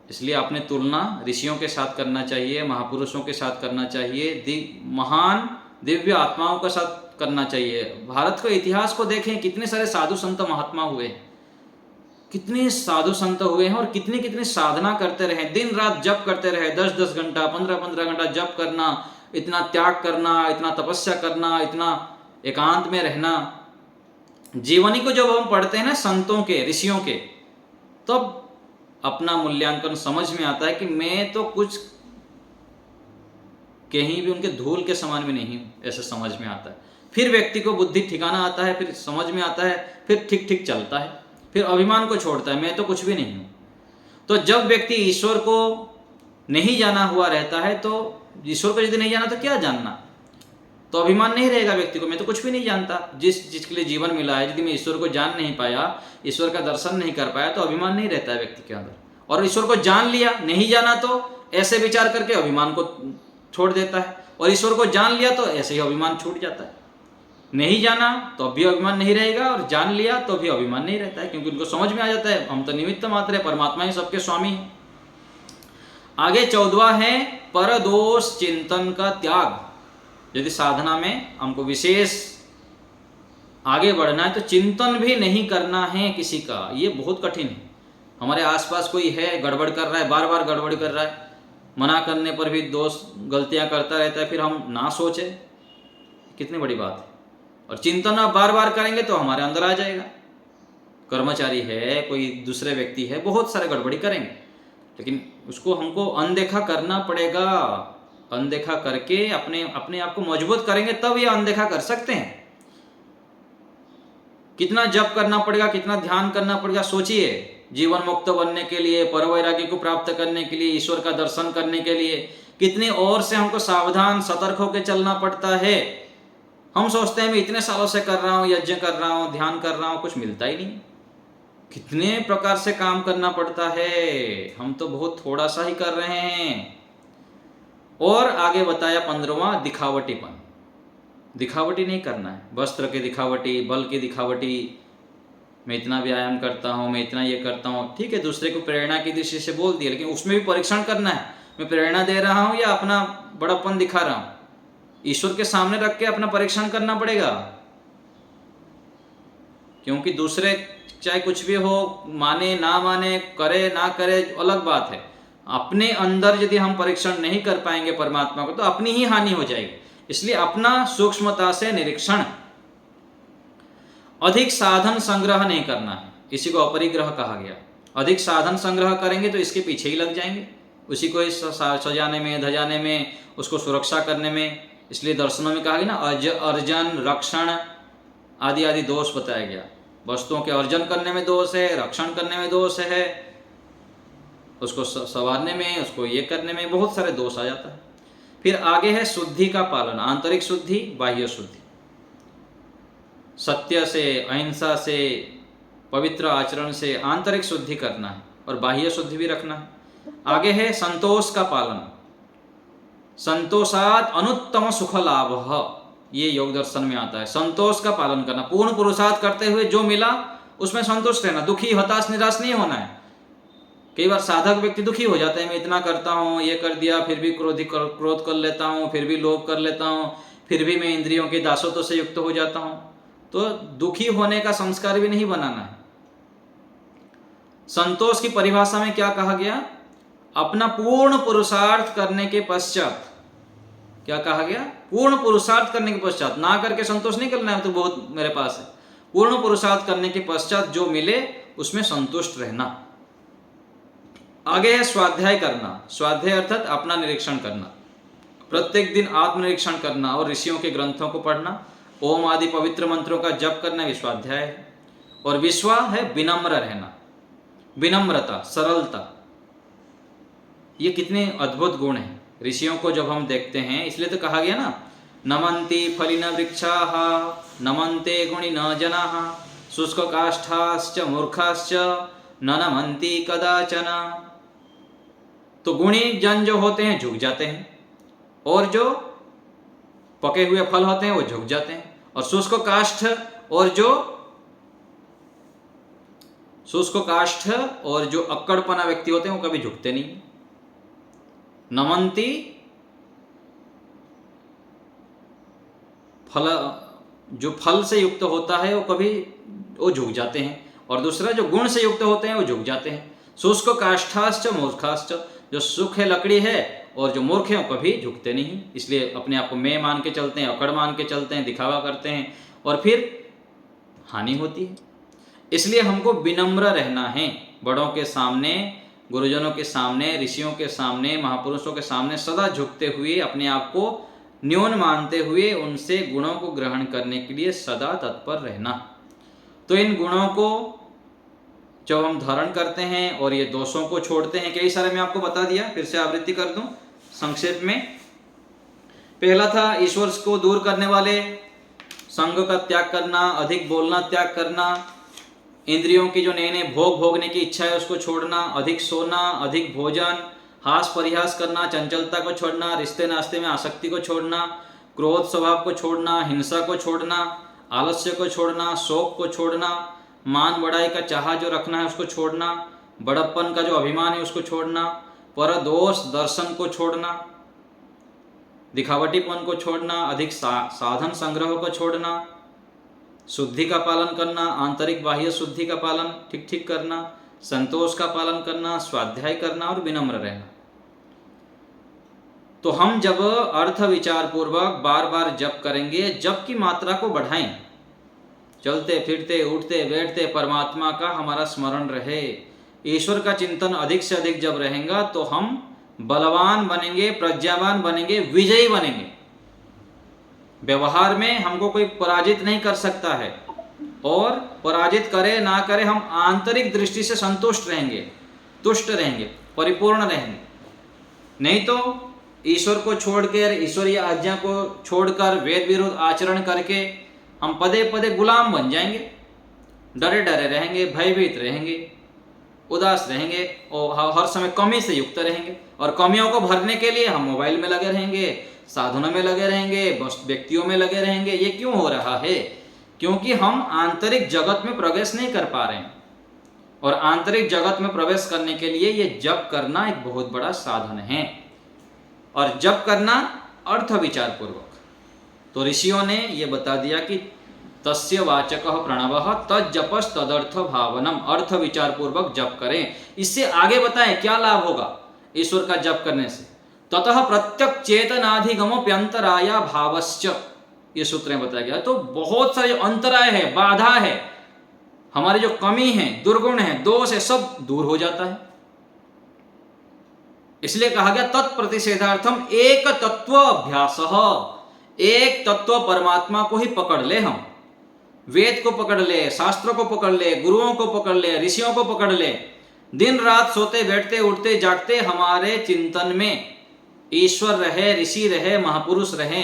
इसलिए अपने तुलना ऋषियों के साथ करना चाहिए, महापुरुषों के साथ करना चाहिए, महान दिव्य आत्माओं के साथ करना चाहिए। भारत के इतिहास को देखें, कितने सारे साधु संत महात्मा हुए, कितने साधु संत हुए हैं, और कितनी कितनी साधना करते रहे, दिन रात जप करते रहे, 10-10 घंटा, 15-15 घंटा जप करना, इतना त्याग करना, इतना तपस्या करना, इतना एकांत में रहना। जीवनी को जब हम पढ़ते हैं ना संतों के, ऋषियों के, तब अपना मूल्यांकन समझ में आता है कि मैं तो कुछ कहीं भी उनके धूल के समान भी नहीं हूँ, ऐसा समझ में आता है। फिर व्यक्ति को बुद्धि ठिकाना आता है, फिर समझ में आता है, फिर ठीक ठीक चलता है, फिर अभिमान को छोड़ता है, मैं तो कुछ भी नहीं हूँ। तो जब व्यक्ति ईश्वर को नहीं जाना हुआ रहता है, तो ईश्वर को यदि नहीं जाना तो क्या जानना, तो अभिमान नहीं रहेगा व्यक्ति को, मैं तो कुछ भी नहीं जानता। जिसके लिए जीवन मिला है, यदि मैं ईश्वर को जान नहीं पाया, ईश्वर का दर्शन नहीं कर पाया, तो अभिमान नहीं रहता है व्यक्ति के अंदर। और ईश्वर को जान लिया, नहीं जाना, तो ऐसे विचार करके अभिमान को छोड़ देता है, और ईश्वर को जान लिया तो ऐसे ही अभिमान छूट जाता है। नहीं जाना तो अब भी अभिमान नहीं रहेगा, और जान लिया तो भी अभिमान नहीं रहता है, क्योंकि उनको समझ में आ जाता है हम तो निमित्त मात्र है, परमात्मा ही सबके स्वामी है। आगे 14वां है परदोष चिंतन का त्याग। यदि साधना में हमको विशेष आगे बढ़ना है तो चिंतन भी नहीं करना है किसी का, ये बहुत कठिन है। हमारे आसपास कोई है, गड़बड़ कर रहा है, बार बार गड़बड़ कर रहा है, मना करने पर भी दोष गलतियां करता रहता है, फिर हम ना सोचे, कितनी बड़ी बात है। और चिंतन आप बार बार करेंगे तो हमारे अंदर आ जाएगा। कर्मचारी है, कोई दूसरे व्यक्ति है, बहुत सारे गड़बड़ी करेंगे, लेकिन उसको हमको अनदेखा करना पड़ेगा। अनदेखा करके अपने आप को मजबूत करेंगे, तब ये अनदेखा कर सकते हैं। कितना जप करना पड़ेगा, कितना ध्यान करना पड़ेगा, सोचिए। जीवन मुक्त बनने के लिए, परवैराग्य को प्राप्त करने के लिए, ईश्वर का दर्शन करने के लिए कितनी ओर से हमको सावधान सतर्क होकर चलना पड़ता है। हम सोचते हैं मैं इतने सालों से कर रहा हूँ, यज्ञ कर रहा हूँ, ध्यान कर रहा हूँ, कुछ मिलता ही नहीं। कितने प्रकार से काम करना पड़ता है, हम तो बहुत थोड़ा सा ही कर रहे हैं। और आगे बताया 15वां, दिखावटीपन। दिखावटी नहीं करना है, वस्त्र की दिखावटी, बल की दिखावटी, मैं इतना व्यायाम करता हूँ, मैं इतना ये करता हूँ, ठीक है, दूसरे को प्रेरणा की दृष्टि से बोल दिया, लेकिन उसमें भी परीक्षण करना है, मैं प्रेरणा दे रहा हूँ या अपना बड़प्पन दिखा रहा हूँ। ईश्वर के सामने रख के अपना परीक्षण करना पड़ेगा, क्योंकि दूसरे चाहे कुछ भी हो, माने ना माने, करे ना करे, अलग बात है। अपने अंदर यदि हम परीक्षण नहीं कर पाएंगे परमात्मा को, तो अपनी ही हानि हो जाएगी। इसलिए अपना सूक्ष्मता से निरीक्षण, अधिक साधन संग्रह नहीं करना है, इसी को अपरिग्रह कहा गया। अधिक साधन संग्रह करेंगे तो इसके पीछे ही लग जाएंगे, उसी को सजाने में, धजाने में, उसको सुरक्षा करने में। इसलिए दर्शनों में कहा गया ना, अर्जन, रक्षण आदि आदि दोष बताया गया। वस्तुओं के अर्जन करने में दोष है, रक्षण करने में दोष है, उसको संवारने में, उसको ये करने में बहुत सारे दोष आ जाता है। फिर आगे है शुद्धि का पालन, आंतरिक शुद्धि, बाह्य शुद्धि। सत्य से, अहिंसा से, पवित्र आचरण से आंतरिक शुद्धि करना है और बाह्य शुद्धि भी रखना है। आगे है संतोष का पालन, संतोषात अनुत्तम सुख लाभ, ये योग दर्शन में आता है। संतोष का पालन करना, पूर्ण पुरुषार्थ करते हुए जो मिला उसमें संतुष्ट रहना, दुखी, हताश, निराश नहीं होना है। कई बार साधक व्यक्ति दुखी हो जाते हैं, मैं इतना करता हूँ, ये कर दिया, फिर भी क्रोध कर लेता हूँ, फिर भी लोभ कर लेता हूँ, फिर भी मैं इंद्रियों के दासत्व से युक्त हो जाता हूँ। तो दुखी होने का संस्कार भी नहीं बनाना है। संतोष की परिभाषा में क्या कहा गया? अपना पूर्ण पुरुषार्थ करने के पश्चात, क्या कहा गया? पूर्ण पुरुषार्थ करने के पश्चात, ना करके संतोष नहीं करना है तो बहुत मेरे पास है। पूर्ण पुरुषार्थ करने के पश्चात जो मिले उसमें संतुष्ट रहना। आगे है स्वाध्याय करना, स्वाध्याय अर्थात अपना निरीक्षण करना, प्रत्येक दिन आत्मनिरीक्षण करना और ऋषियों के ग्रंथों को पढ़ना, ओम आदि पवित्र मंत्रों का जप करना भी स्वाध्याय है। और विश्वा है विनम्र रहना, विनम्रता, सरलता, ये कितने अद्भुत गुण हैं। ऋषियों को जब हम देखते हैं, इसलिए तो कहा गया ना, नमन्ति फलिन वृक्षाः नमन्ते गुणिनः जनाः शुष्ककाष्ठाश्च मूर्खाश्च न नमन्ति कदाचन। तो गुणी जन जो होते हैं झुक जाते हैं, और जो पके हुए फल होते हैं वो झुक जाते हैं, और शुष्क काष्ठ और जो अक्कड़पना व्यक्ति होते हैं वो कभी झुकते नहीं। नमन्ति फल, जो फल से युक्त होता है वो झुक जाते हैं, और दूसरा जो गुण से युक्त होते हैं वो झुक जाते हैं। शुष्क काष्ठाश्च मूर्खाश्च, जो सूखे लकड़ी है और जो मूर्ख हैं वो कभी झुकते नहीं। इसलिए अपने आप को मैं मान के चलते हैं, अकड़ मान के चलते हैं, दिखावा करते हैं और फिर हानि होती है। इसलिए हमको विनम्र रहना है, बड़ों के सामने, गुरुजनों के सामने, ऋषियों के सामने, महापुरुषों के सामने सदा झुकते हुए, अपने आप को न्यून मानते हुए उनसे गुणों को ग्रहण करने के लिए सदा तत्पर रहना। तो इन गुणों को जब हम धारण करते हैं और ये दोषों को छोड़ते हैं, कई सारे मैं आपको बता दिया, फिर से आवृत्ति कर दूं संक्षेप में। पहला था ईश्वर को दूर करने वाले, संग का त्याग करना, अधिक बोलना त्याग करना, इंद्रियों की जो नए नए भोग भोगने की इच्छा है उसको छोड़ना, अधिक सोना, अधिक भोजन, हास परिहास करना, चंचलता को छोड़ना, रिश्ते नाश्ते में आसक्ति को छोड़ना, क्रोध स्वभाव को छोड़ना, हिंसा को छोड़ना, आलस्य को छोड़ना, शोक को छोड़ना, मान बढ़ाई का चाह जो रखना है उसको छोड़ना, बड़प्पन का जो अभिमान है उसको छोड़ना, पर दोष दर्शन को छोड़ना, दिखावटीपन को छोड़ना, अधिक साधन संग्रह को छोड़ना, शुद्धि का पालन करना, आंतरिक बाह्य शुद्धि का पालन ठीक ठीक करना, संतोष का पालन करना, स्वाध्याय करना और विनम्र रहना। तो हम जब अर्थ विचार पूर्वक बार बार जप करेंगे, जप की मात्रा को बढ़ाएं, चलते फिरते उठते बैठते परमात्मा का हमारा स्मरण रहे, ईश्वर का चिंतन अधिक से अधिक जब रहेगा तो हम बलवान बनेंगे, प्रज्ञावान बनेंगे, विजयी बनेंगे। व्यवहार में हमको कोई पराजित नहीं कर सकता है। और पराजित करे ना करे, हम आंतरिक दृष्टि से संतुष्ट रहेंगे, तुष्ट रहेंगे, परिपूर्ण रहेंगे। नहीं तो ईश्वर को छोड़कर, ईश्वरीय आज्ञा को छोड़कर वेद विरुद्ध आचरण करके हम पदे पदे गुलाम बन जाएंगे, डरे डरे रहेंगे, भयभीत रहेंगे, उदास रहेंगे और हर समय कमी से युक्त रहेंगे। और कमियों को भरने के लिए हम मोबाइल में लगे रहेंगे, साधनों में लगे रहेंगे, बस व्यक्तियों में लगे रहेंगे। ये क्यों हो रहा है? क्योंकि हम आंतरिक जगत में प्रवेश नहीं कर पा रहे हैं। और आंतरिक जगत में प्रवेश करने के लिए ये जप करना एक बहुत बड़ा साधन है। और जप करना अर्थ विचार पूर्वक। तो ऋषियों ने ये बता दिया कि तस्य वाचकः प्रणवः तज्जपस् तदर्थ भावनम, अर्थ विचार पूर्वक जप करें। इससे आगे बताएं क्या लाभ होगा ईश्वर का जप करने से। ततः प्रत्यक चेतनाधिगमोप्यंतराय भावश्च, ये सूत्र में बताया गया। तो बहुत सारे अंतराय है, बाधा है, हमारी जो कमी है, दुर्गुण है, दोष है, सब दूर हो जाता है। इसलिए कहा गया तत्प्रतिषेधार्थम एक तत्व अभ्यास, एक तत्व परमात्मा को ही पकड़ ले। हम वेद को पकड़ ले, शास्त्रों को पकड़ ले, गुरुओं को पकड़ ले, ऋषियों को पकड़ ले। दिन रात सोते बैठते उठते जागते हमारे चिंतन में ईश्वर रहे, ऋषि रहे, महापुरुष रहे।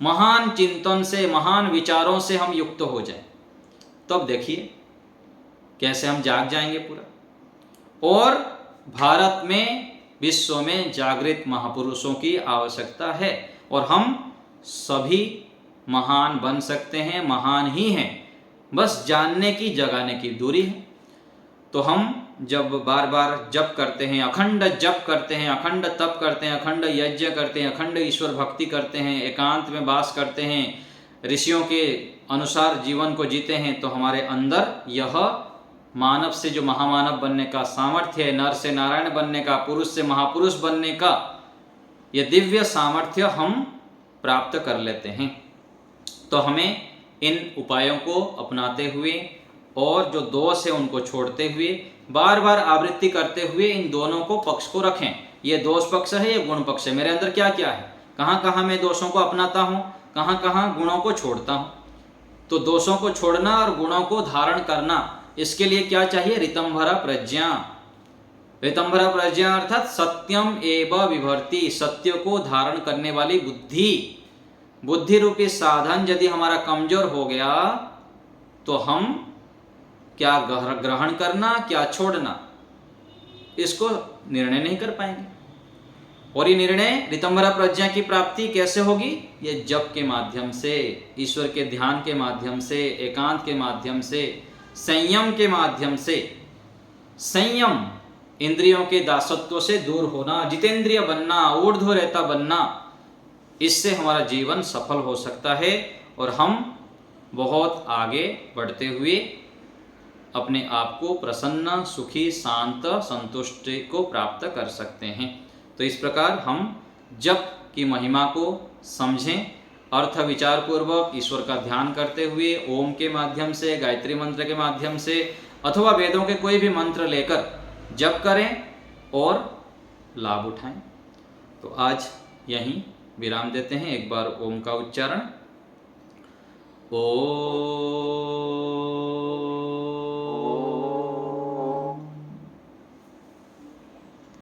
महान चिंतन से, महान विचारों से हम युक्त हो जाए, तब देखिए कैसे हम जाग जाएंगे पूरा। और भारत में, विश्व में जागृत महापुरुषों की आवश्यकता है। और हम सभी महान बन सकते हैं, महान ही हैं, बस जानने की, जगाने की दूरी है। तो हम जब बार बार जप करते हैं, अखंड जप करते हैं, अखंड तप करते हैं, अखंड यज्ञ करते हैं, अखंड ईश्वर भक्ति करते हैं, एकांत में वास करते हैं, ऋषियों के अनुसार जीवन को जीते हैं, तो हमारे अंदर यह मानव से जो महामानव बनने का सामर्थ्य है, नर से नारायण बनने का, पुरुष से महापुरुष बनने का, यह दिव्य सामर्थ्य हम प्राप्त कर लेते हैं। तो हमें इन उपायों को अपनाते हुए और जो दोष है उनको छोड़ते हुए, बार बार आवृत्ति करते हुए इन दोनों को पक्ष को रखें। ये दोष पक्ष है, ये गुण पक्ष है। मेरे अंदर क्या क्या है, कहाँ कहाँ मैं दोषों को अपनाता हूँ, कहाँ कहाँ गुणों को छोड़ता हूँ। तो दोषों को छोड़ना और गुणों को धारण करना, इसके लिए क्या चाहिए? ऋतंभरा प्रज्ञा। ऋतंभरा प्रज्ञा अर्थात सत्यम एव विभर्ति, सत्य को धारण करने वाली बुद्धि। बुद्धि रूपी साधन यदि हमारा कमजोर हो गया तो हम क्या ग्रहण करना, क्या छोड़ना, इसको निर्णय नहीं कर पाएंगे। और ये निर्णय, ऋतंभरा प्रज्ञा की प्राप्ति कैसे होगी? ये जप के माध्यम से, ईश्वर के ध्यान के माध्यम से, एकांत के माध्यम से, संयम के माध्यम से। संयम, इंद्रियों के दासत्व से दूर होना, जितेंद्रिय बनना, ऊर्ध्व रहता बनना, इससे हमारा जीवन सफल हो सकता है और हम बहुत आगे बढ़ते हुए अपने आप को प्रसन्न, सुखी, शांत, संतुष्टि को प्राप्त कर सकते हैं। तो इस प्रकार हम जप की महिमा को समझें, अर्थ विचार पूर्वक ईश्वर का ध्यान करते हुए ओम के माध्यम से, गायत्री मंत्र के माध्यम से अथवा वेदों के कोई भी मंत्र लेकर जप करें और लाभ उठाएं। तो आज यहीं विराम देते हैं। एक बार ओम का उच्चारण। ओम